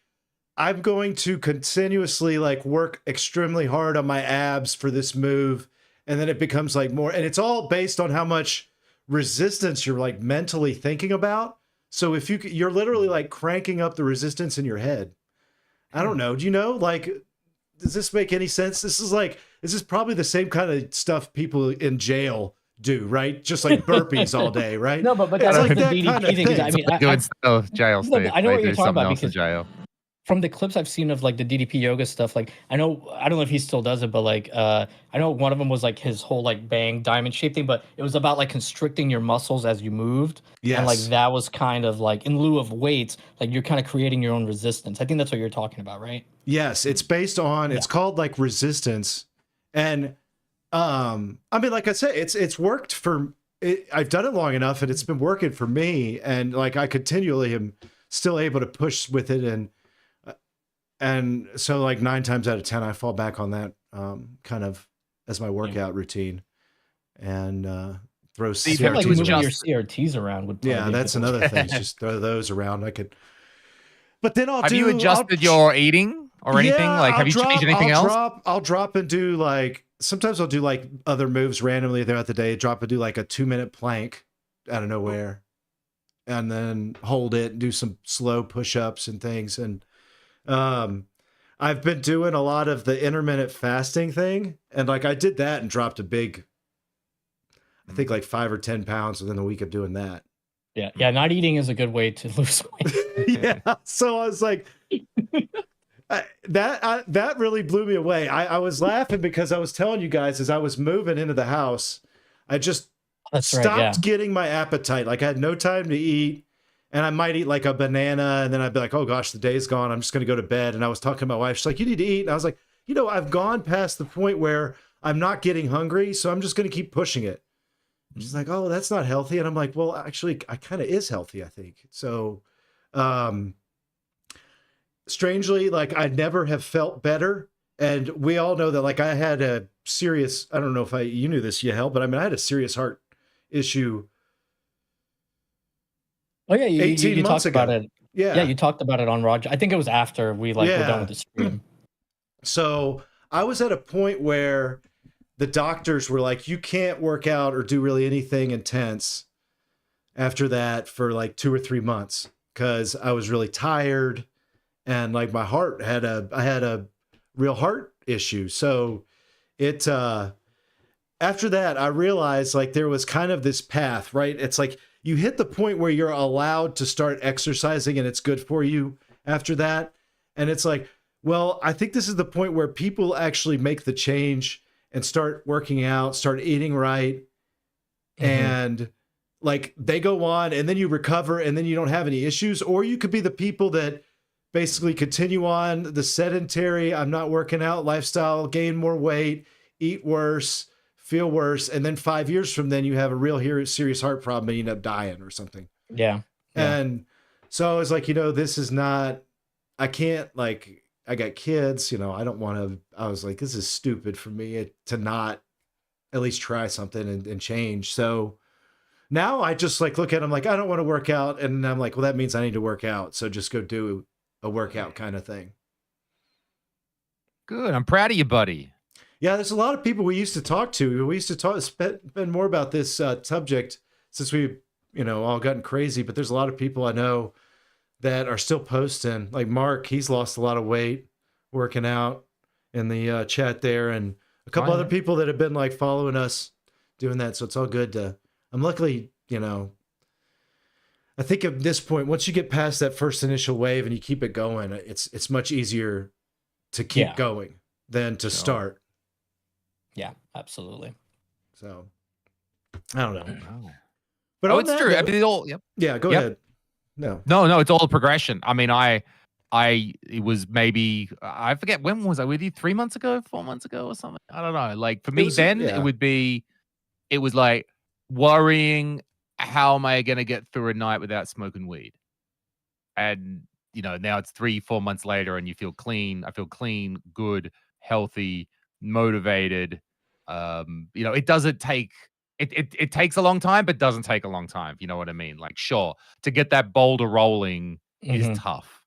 A: I'm going to continuously like work extremely hard on my abs for this move. And then it becomes like more, and it's all based on how much resistance you're like mentally thinking about. So if you're literally like cranking up the resistance in your head. I don't know. Do you know, like, does this make any sense? This is probably the same kind of stuff people in jail do, right? Just like burpees all day, right?
C: No, but that's like the DDP thing. I mean,
B: jail state.
C: I know what you're talking about
B: because jail.
C: From the clips I've seen of like the DDP yoga stuff, like I don't know if he still does it, but like I know one of them was like his whole like bang diamond shape thing, but it was about like constricting your muscles as you moved.
A: Yes.
C: And like that was kind of like in lieu of weights, like you're kind of creating your own resistance. I think that's what you're talking about, right?
A: Yes, it's based on it's called like resistance. And I mean, like I said, it's worked for I've done it long enough and it's been working for me, and like I continually am still able to push with it, and so like 9 times out of 10 I fall back on that kind of as my workout routine, and throw
C: CRTs like moving your CRTs around would
A: that's another thing. Just throw those around. I could, but then
B: have you adjusted your eating or anything? Like, have you changed anything else?
A: I'll drop and do like, sometimes I'll do like other moves randomly throughout the day. Drop and do like a 2-minute plank out of nowhere, and then hold it and do some slow push-ups and things. And I've been doing a lot of the intermittent fasting thing, and like I did that and dropped a big, I think like 5 or 10 pounds within a week of doing that.
C: Yeah. Not eating is a good way to lose weight.
A: Yeah. So I was like, that really blew me away. I was laughing because I was telling you guys as I was moving into the house, I just stopped getting my appetite. Like I had no time to eat, and I might eat like a banana, and then I'd be like, oh gosh, the day's gone. I'm just going to go to bed. And I was talking to my wife. She's like, you need to eat. And I was like, I've gone past the point where I'm not getting hungry, so I'm just going to keep pushing it. And she's like, oh, that's not healthy. And I'm like, well, actually, I kind of is healthy, I think. So, strangely, like I never have felt better. And we all know that like I had a serious, I don't know if you knew this, Yahel, but I mean, I had a serious heart issue.
C: Oh yeah, you
A: months
C: talked
A: ago.
C: about it.
A: Yeah,
C: you talked about it on Roger. I think it was after we were done with the stream.
A: So I was at a point where the doctors were like, you can't work out or do really anything intense after that for like 2 or 3 months, because I was really tired, and like my heart I had a real heart issue. So it after that I realized like there was kind of this path, right? It's like you hit the point where you're allowed to start exercising and it's good for you after that. And it's like, well, I think this is the point where people actually make the change and start working out, start eating right. And like they go on, and then you recover, and then you don't have any issues. Or you could be the people that basically continue on the sedentary, I'm not working out lifestyle, gain more weight, eat worse, feel worse. And then 5 years from then you have a real serious heart problem and you end up dying or something.
C: Yeah.
A: And so I was like, this is not, I can't, like, I got kids, I don't want to, I was like, this is stupid for me to not at least try something and change. So now I just like look at them like, I don't want to work out. And I'm like, well, that means I need to work out. So just go do a workout kind of thing.
B: Good. I'm proud of you, buddy.
A: Yeah, there's a lot of people we used to talk to. We used to spend more about this subject since we, all gotten crazy. But there's a lot of people I know that are still posting. Like Mark, he's lost a lot of weight working out in the chat there, and a couple other people that have been like following us doing that. So it's all good to. I'm luckily, I think at this point, once you get past that first initial wave and you keep it going, it's much easier to keep going than to start.
C: Yeah, absolutely.
A: So I don't know. But
B: Oh,
A: on
B: it's
A: that
B: true. I
A: note-
B: mean, it all. Yep.
A: yeah, go
B: Yep.
A: ahead. No.
B: No, it's all progression. I mean, it was maybe I forget when was I with you? 3 months ago, 4 months ago, or something. I don't know. Like for me,
A: was-
B: then
A: yeah.
B: it was like worrying, how am I gonna get through a night without smoking weed? And now it's 3-4 months later, and you feel clean. I feel clean, good, healthy, motivated. It doesn't take. It takes a long time, but doesn't take a long time. You know what I mean? Like, sure, to get that boulder rolling is
C: Mhm.
B: tough,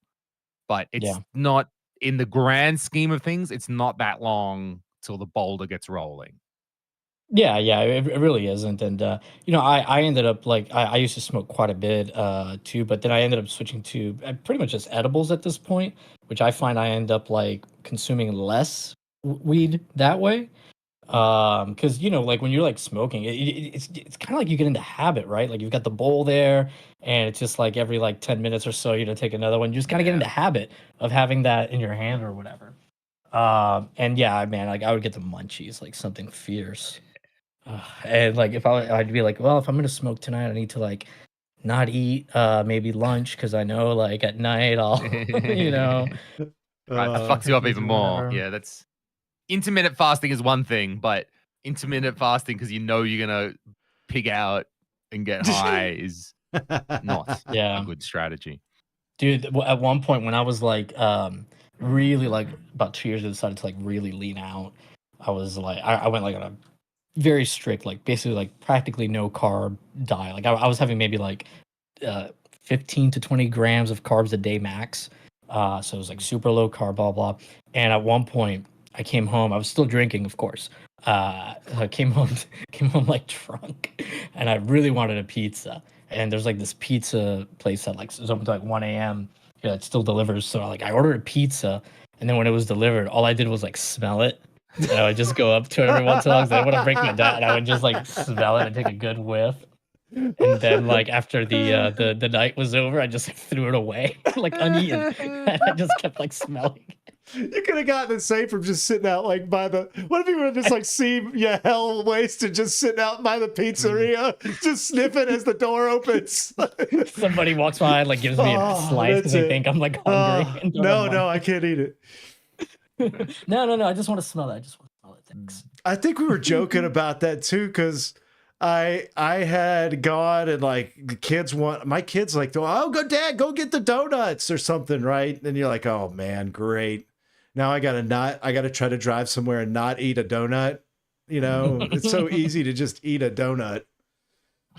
B: but it's
C: Yeah.
B: not in the grand scheme of things. It's not that long till the boulder gets rolling.
C: Yeah, it really isn't. And I ended up like I used to smoke quite a bit too, but then I ended up switching to pretty much just edibles at this point, which I find I end up like consuming less weed that way. Because like when you're like smoking, it's kind of like you get into habit, right? Like you've got the bowl there, and it's just like every like 10 minutes or so, take another one. You just kind of get into habit of having that in your hand or whatever. And yeah, man, like I would get the munchies, like something fierce. And like if I'd be like, well, if I'm gonna smoke tonight, I need to like not eat maybe lunch because I know like at night I'll
B: Right, that fucks you up even more.
C: whatever.
B: Yeah, that's intermittent fasting is one thing, but intermittent fasting because you're gonna pig out and get high is not
C: Yeah.
B: a good strategy.
C: Dude, at one point when I was like really like about 2 years ago, decided to like really lean out. I was like I went like on a very strict, like basically like practically no carb diet. Like I was having maybe like 15 to 20 grams of carbs a day max. So it was like super low carb, blah blah. And at one point I came home. I was still drinking, of course. I came home like drunk, and I really wanted a pizza. And there's like this pizza place that like is open to like 1 a.m. Yeah, it still delivers. So like I ordered a pizza, and then when it was delivered, all I did was like smell it. And I would just go up to it every once in a while because I didn't want to break my diet, and I would just like smell it and take a good whiff. And then like after the night was over, I just like, threw it away like uneaten. And I just kept like smelling.
A: You could have gotten the same from just sitting out like by the. What if you would have just like seen Yahel wasted just sitting out by the pizzeria, just sniffing as the door opens?
C: Somebody walks by and like gives me a slice because they think I'm like hungry. and don't have
A: No, I can't eat it.
C: No, I just want to smell it. I just want to smell it. Thanks.
A: I think we were joking about that too, because I had gone and like my kids like, oh, go dad, go get the donuts or something, right? And you're like, oh man, great. Now I gotta try to drive somewhere and not eat a donut. It's so easy to just eat a donut.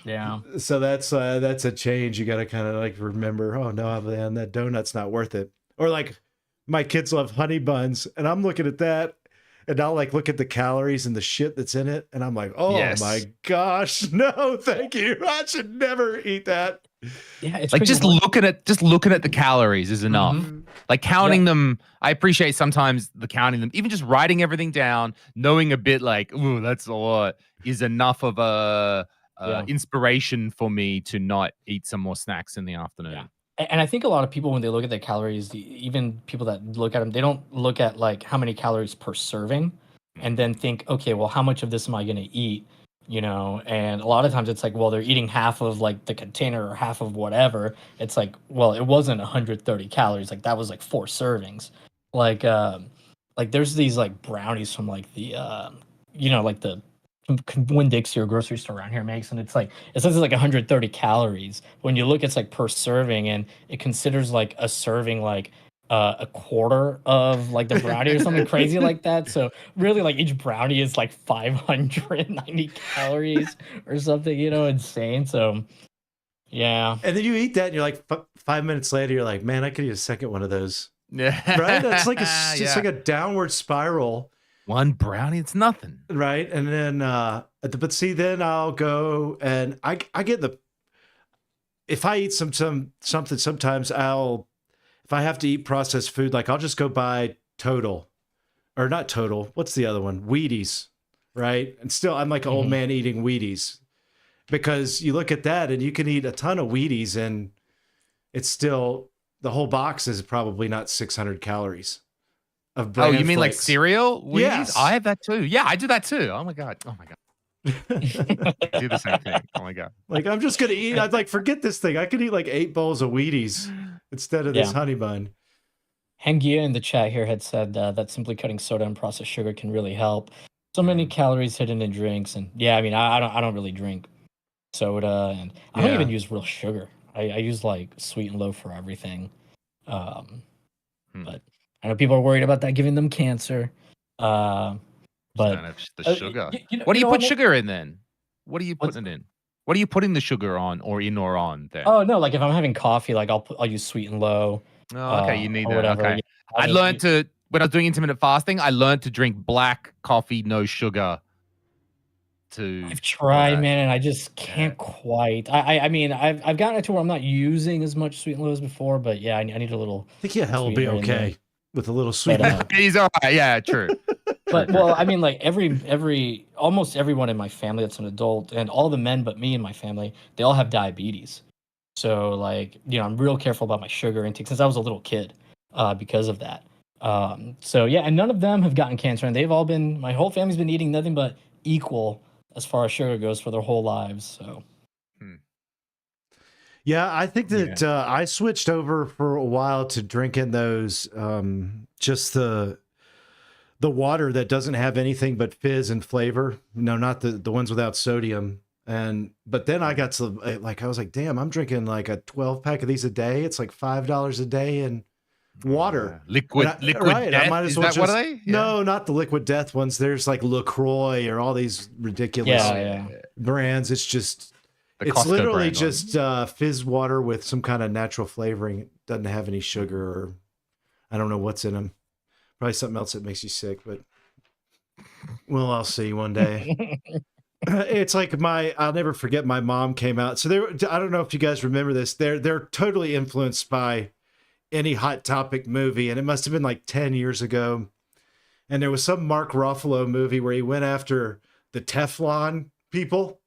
C: Yeah.
A: So that's a change. You gotta kind of like remember, oh no, man, that donut's not worth it. Or like my kids love honey buns, and I'm looking at that. And I'll like look at the calories and the shit that's in it, and I'm like, oh
B: Yes.
A: my gosh, no, thank you. I should never eat that.
C: Yeah, it's
B: Like
C: crazy.
B: just looking at the calories is enough.
C: Mhm.
B: Like counting them. I appreciate sometimes the counting them, even just writing everything down, knowing a bit like, ooh, that's a lot, is enough of a inspiration for me to not eat some more snacks in the afternoon.
C: Yeah. And I think a lot of people, when they look at their calories, even people that look at them, they don't look at like how many calories per serving and then think, okay, well, how much of this am I going to eat? And a lot of times it's like, well, they're eating half of like the container or half of whatever. It's like, well, it wasn't 130 calories. Like that was like 4 servings. Like there's these like brownies from like the, like the Winn-Dixie or grocery store around here makes, and it says it's like 130 calories. When you look, it's like per serving, and it considers like a serving like a quarter of like the brownie or something crazy like that. So really, like each brownie is like 590 calories or something, insane. So yeah.
A: And then you eat that, and you're like 5 minutes later, you're like, man, I could eat a second one of those.
B: Yeah.
A: Right? That's like it's like a downward spiral.
B: One brownie, it's nothing.
A: Right. And then but see, then I'll go and I get if I eat something, sometimes if I have to eat processed food, like I'll just go buy Total, or not Total, what's the other one? Wheaties, right? And still I'm like an old man eating Wheaties, because you look at that and you can eat a ton of Wheaties and it's still, the whole box is probably not 600 calories. Of
B: Oh, you mean like
A: flakes.
B: cereal? Wheaties?
A: Yes.
B: I have that too. Yeah, I do that too. Oh my god. Do the same thing. Oh my god.
A: Like, I'm just gonna eat. I'd like forget this thing. I could eat like 8 bowls of Wheaties instead of this honey bun.
C: Hangia in the chat here had said that simply cutting soda and processed sugar can really help. So many calories hidden in drinks, and yeah, I mean, I don't really drink soda, and I don't even use real sugar. I use like sweet and low for everything. But I know people are worried about that giving them cancer. But
B: the sugar. What do you put sugar in then? What are you putting it in? What are you putting the sugar on or on then?
C: Oh no, like if I'm having coffee, like I'll use sweet and low.
B: Oh, okay, you need that.
C: Whatever.
B: Okay. I learned to when I was doing intermittent fasting, I learned to drink black coffee, no sugar.
C: I've tried, man, and I just can't quite. I mean, I've gotten it to where I'm not using as much sweet and low as before, but yeah, I need a little.
A: I think Yahel will be okay with a little sweet.
B: He's all right. Yeah, true.
C: But well, I mean, like almost everyone in my family that's an adult, and all the men but me in my family, they all have diabetes. So like, I'm real careful about my sugar intake since I was a little kid, because of that. So yeah, and none of them have gotten cancer, and they've all been. My whole family's been eating nothing but equal as far as sugar goes for their whole lives. So.
A: Yeah, I think that I switched over for a while to drinking those, just the water that doesn't have anything but fizz and flavor. No, not the ones without sodium. But then I got to like, I was like, damn, I'm drinking like a 12-pack of these a day. It's like $5 a day in water.
B: Liquid
A: right,
B: death?
A: I might as
B: Is
A: well
B: that what are they?
A: No, not the liquid death ones. There's like LaCroix or all these ridiculous brands. It's just, it's literally just fizz water with some kind of natural flavoring. It doesn't have any sugar or I don't know what's in them. Probably something else that makes you sick, but well, I'll see one day. It's like I'll never forget my mom came out. So I don't know if you guys remember this. They're totally influenced by any Hot Topic movie, and it must have been like 10 years ago. And there was some Mark Ruffalo movie where he went after the Teflon people,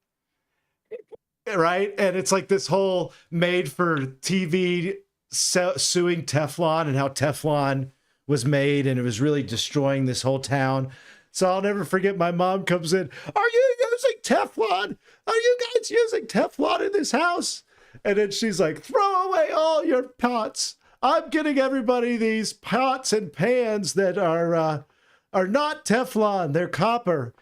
A: right? And it's like this whole made for TV suing Teflon and how Teflon was made, and it was really destroying this whole town. So I'll never forget my mom comes in, are you using Teflon? Are you guys using Teflon in this house? And then she's like, throw away all your pots. I'm getting everybody these pots and pans that are not Teflon. They're copper.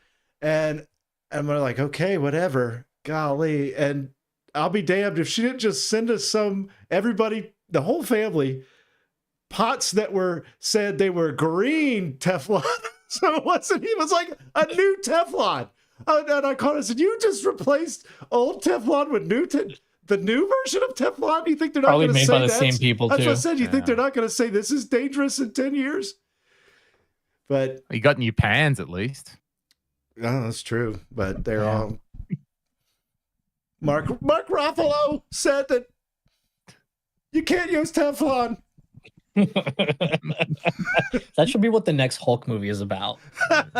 A: And we're like, okay, whatever. Golly. And I'll be damned if she didn't just send us everybody, the whole family, pots that said they were green Teflon. So it wasn't, he was like a new Teflon. And I called and said, you just replaced old Teflon with the new version of Teflon? You think they're not going to say
C: probably made by the same people
A: that's
C: too.
A: That's what I said. You think they're not going to say this is dangerous in 10 years? But
B: you got new pans at least.
A: Oh, that's true. But they're all Mark Ruffalo said that you can't use Teflon.
C: That should be what the next Hulk movie is about.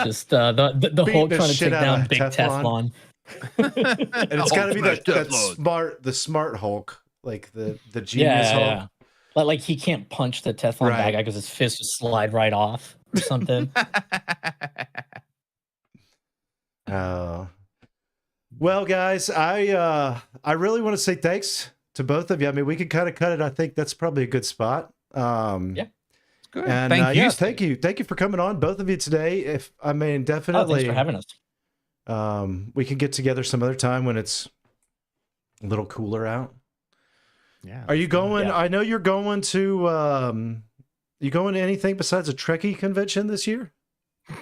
C: Just the Hulk trying to take down big Teflon.
A: And it's got to be the smart Hulk, like the genius Hulk. Yeah.
C: Like he can't punch the Teflon bad guy because his fist just slide right off or something.
A: Oh. Well, guys, I really want to say thanks to both of you. I mean, we can kind of cut it. I think that's probably a good spot.
C: Yeah.
B: Good.
A: And thank you for coming on, both of you today. Definitely.
C: Thanks for having us.
A: We can get together some other time when it's a little cooler out.
B: Yeah.
A: Are you going? Yeah. I know you're going to. You going to anything besides a Trekkie convention this year?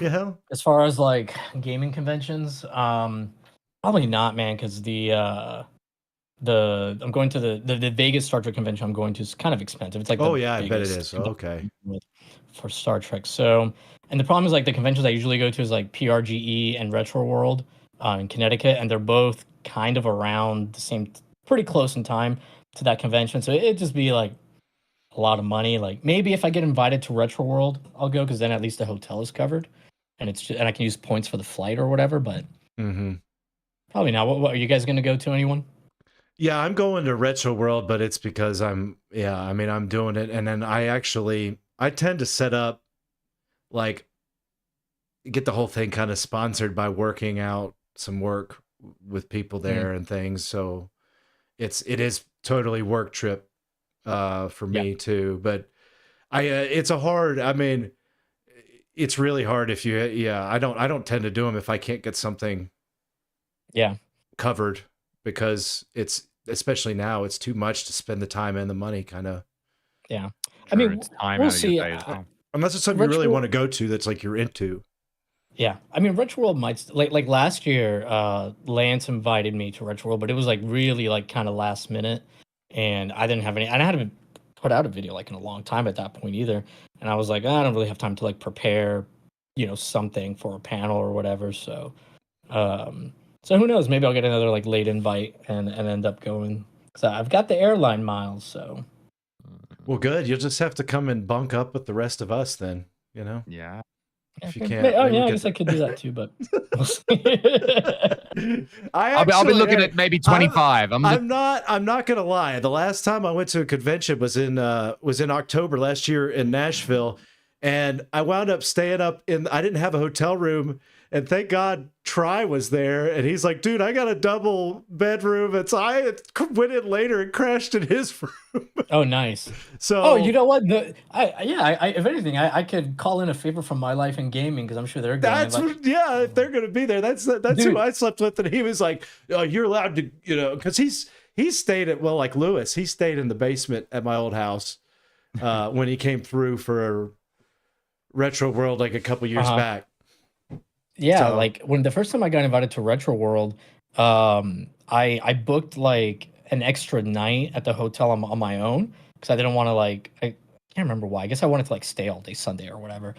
A: Yeah.
C: As far as like gaming conventions, probably not, man. Because I'm going to the Vegas Star Trek convention. I'm going to is kind of expensive. It's like
A: I bet it is. Okay.
C: For Star Trek, so and the problem is like the conventions I usually go to is like PRGE and Retro World in Connecticut, and they're both kind of around the same, pretty close in time to that convention. So it'd just be like a lot of money. Like maybe if I get invited to Retro World, I'll go because then at least the hotel is covered, and and I can use points for the flight or whatever. But probably not. What are you guys going to go to? Anyone?
A: Yeah, I'm going to Retro World, but it's because I'm doing it, and then I tend to set up, like, get the whole thing kind of sponsored by working out some work with people there and things. So it is totally work trip for me too. But it's a hard, I mean, it's really hard if you, I don't tend to do them if I can't get something covered, because it's, especially now, it's too much to spend the time and the money kind of.
C: Yeah. I mean, we'll see.
A: Unless it's something you really want to go to that's like you're into.
C: Yeah. I mean, Retro World might, like last year, Lance invited me to Retro World, but it was like really like kind of last minute. And I didn't have any, and I hadn't put out a video like in a long time at that point either. And I was like, I don't really have time to like prepare, something for a panel or whatever. So, so who knows? Maybe I'll get another like late invite and end up going. So I've got the airline miles. So,
A: well, good. You'll just have to come and bunk up with the rest of us then.
B: Yeah.
A: If you can't.
C: I guess I could do that too, but we'll see.
B: I'll be looking at maybe 25.
A: I'm not gonna lie. The last time I went to a convention was in October last year in Nashville, and I wound up staying up I didn't have a hotel room, and thank God Try was there, and he's like, dude, I got a double bedroom. I went in later and crashed in his room.
C: Oh, nice.
A: So,
C: you know what? If anything, I could call in a favor from My Life in Gaming, because I'm sure they're going.
A: If they're going to be there, that's who I slept with, and he was like, oh, you're allowed to, because he stayed at, well, like Lewis, he stayed in the basement at my old house when he came through for a Retro World like a couple years back.
C: Yeah, so, like when the first time I got invited to Retro World, I booked like an extra night at the hotel on my own, because I didn't want to I can't remember why. I guess I wanted to like stay all day Sunday or whatever.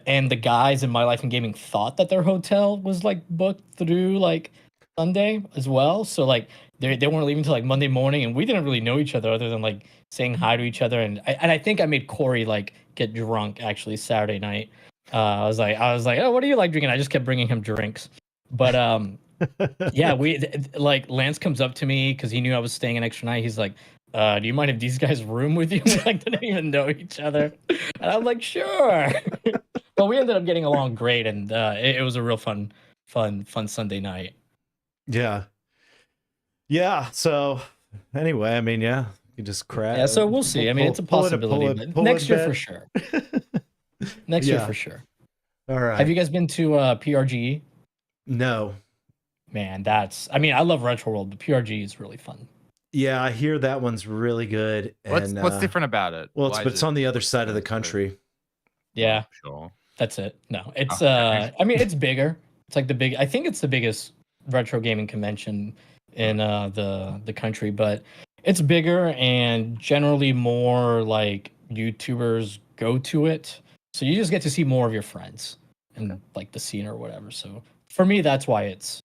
C: And the guys in My Life in Gaming thought that their hotel was like booked through like Sunday as well. So like they weren't leaving till like Monday morning, and we didn't really know each other other than like saying hi to each other. And I think I made Corey like get drunk actually Saturday night. I was like, oh, what do you like drinking? I just kept bringing him drinks. But yeah, we Lance comes up to me because he knew I was staying an extra night. He's like, do you mind if these guys room with you? We like didn't even know each other. And I'm like, sure. But we ended up getting along great, and it was a real fun Sunday night.
A: Yeah. So anyway, I mean, you just crash.
C: Yeah, so we'll see. I mean, it's a possibility. Next year for sure. Next year for sure.
A: All right.
C: Have you guys been to PRGE?
A: No.
C: Man, I love Retro World, but PRGE is really fun.
A: Yeah, I hear that one's really good.
B: What's different about it?
A: Well, it's on the other side of the country.
C: Yeah.
B: Sure.
C: That's it. No, it's I mean, it's bigger. It's like I think it's the biggest retro gaming convention in the country, but it's bigger, and generally more like YouTubers go to it. So you just get to see more of your friends and like the scene or whatever. So for me, that's why it's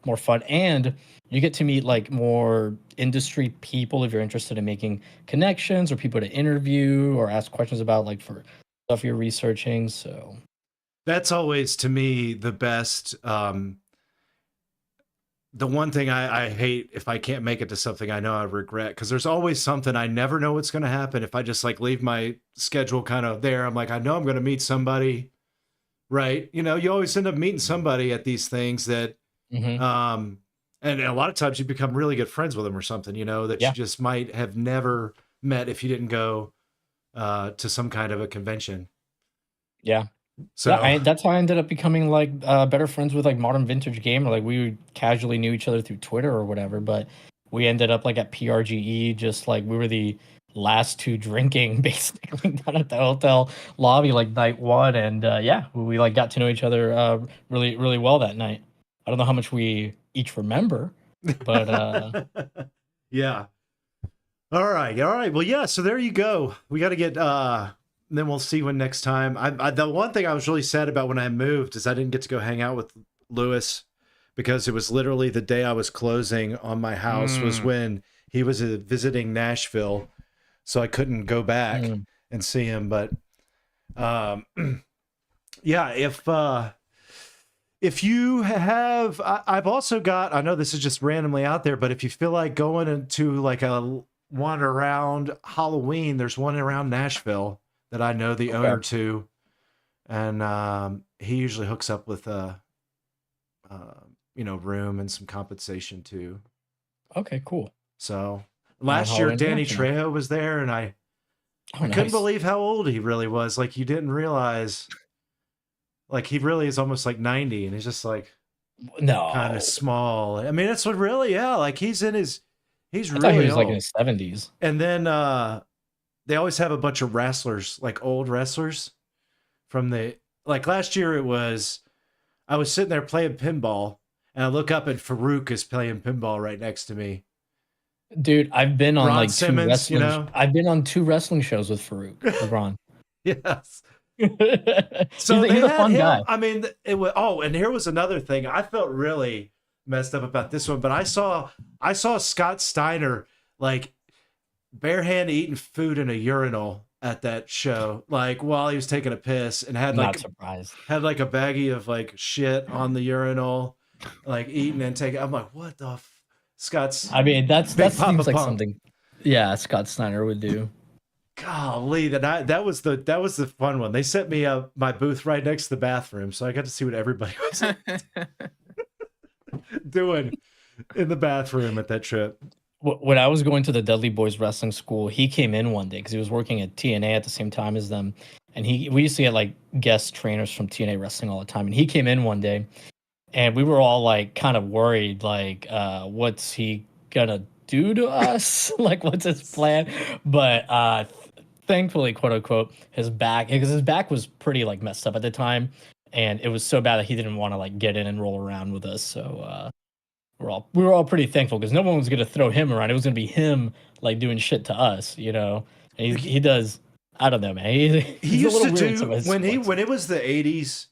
C: more fun. And you get to meet like more industry people if you're interested in making connections, or people to interview or ask questions about, like for stuff you're researching. So
A: that's always, to me, the best. The one thing I hate, if I can't make it to something I know I regret, because there's always something I never know what's going to happen. If I just like leave my schedule kind of there, I'm like, I know I'm going to meet somebody, right? You always end up meeting somebody at these things that, and a lot of times you become really good friends with them or something, that you just might have never met if you didn't go to some kind of a convention.
C: Yeah. So that's how I ended up becoming like better friends with like Modern Vintage Gamer. Like we casually knew each other through Twitter or whatever, but we ended up like at PRGE, just like we were the last two drinking basically down at the hotel lobby like night one, and we like got to know each other really, really well that night. I don't know how much we each remember, but
A: yeah. All right. Well, yeah. So there you go. We got to get. Then we'll see when next time. The one thing I was really sad about when I moved is I didn't get to go hang out with Lewis, because it was literally the day I was closing on my house was when he was visiting Nashville, so I couldn't go back and see him. But yeah, if you have, I've also got, I know this is just randomly out there, but if you feel like going into like a one around Halloween, there's one around Nashville that I know the owner to, and he usually hooks up with room and some compensation too.
C: Okay, cool.
A: So last year, Danny Trejo was there, and I couldn't believe how old he really was. Like, you didn't realize, like, he really is almost like 90, and he's just like kind of small. I mean, that's what really, like he's
C: I
A: really
C: thought he was
A: old.
C: like in his 70s.
A: And then they always have a bunch of wrestlers, like old wrestlers from like last year I was sitting there playing pinball, and I look up and Farouk is playing pinball right next to me.
C: Dude, I've been on
A: Ron
C: like
A: Simmons,
C: I've been on 2 wrestling shows with Farouk LeBron.
A: Yes.
C: So he's a fun guy.
A: I mean, it was. Oh, and here was another thing. I felt really messed up about this one, but I saw Scott Steiner like barehand eating food in a urinal at that show, like while he was taking a piss, and had
C: Not surprised.
A: Had like a baggie of like shit on the urinal, like eating and taking. I'm like, what the Scott's.
C: I mean, that seems like
A: Pump.
C: something. Yeah, Scott Steiner would do.
A: Golly, that was the fun one. They set me up my booth right next to the bathroom, so I got to see what everybody was doing in the bathroom at that trip.
C: When I was going to the Dudley Boys Wrestling School, he came in one day because he was working at TNA at the same time as them, and we used to get like guest trainers from TNA Wrestling all the time. And he came in one day, and we were all like kind of worried, like, what's he gonna do to us? Like, what's his plan? But thankfully, quote unquote, his back was pretty like messed up at the time, and it was so bad that he didn't want to like get in and roll around with us. So we were all pretty thankful because no one was gonna throw him around. It was gonna be him like doing shit to us, And he does. I don't know, man.
A: He used to do when it was the 80s,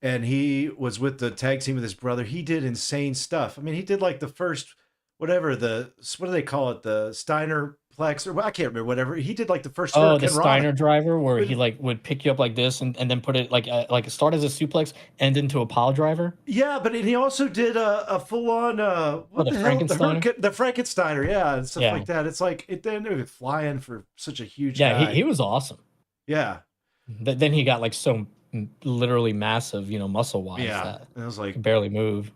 A: and he was with the tag team with his brother. He did insane stuff. I mean, he did like the first what do they call it? The Steiner Plex, or I can't remember, whatever. He did like the first
C: the Steiner driver where he like would pick you up like this and then put it like start as a suplex, end into a pile driver.
A: Yeah, but he also did a full on
C: the Frankensteiner?
A: The Frankensteiner, yeah, and stuff like that. It's like it was flying for such a huge guy.
C: He was awesome.
A: Yeah.
C: Then he got like so literally massive, muscle wise.
A: Yeah,
C: that
A: it was like
C: barely move.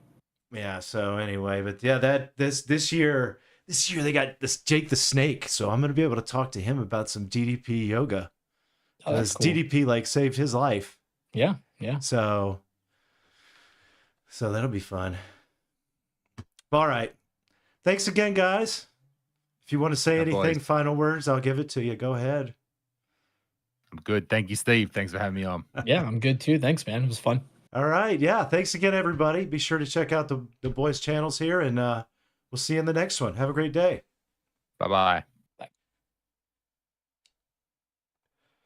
A: Yeah. So anyway, but yeah, this year they got this Jake the Snake, so I'm gonna be able to talk to him about some DDP yoga. Because cool. DDP like saved his life.
C: Yeah.
A: So that'll be fun. All right. Thanks again, guys. If you want to say anything, final words, I'll give it to you. Go ahead.
B: I'm good. Thank you, Steve. Thanks for having me on.
C: Yeah, I'm good too. Thanks, man. It was fun.
A: All right. Yeah. Thanks again, everybody. Be sure to check out the boys' channels here, and we'll see you in the next one. Have a great day.
B: Bye-bye.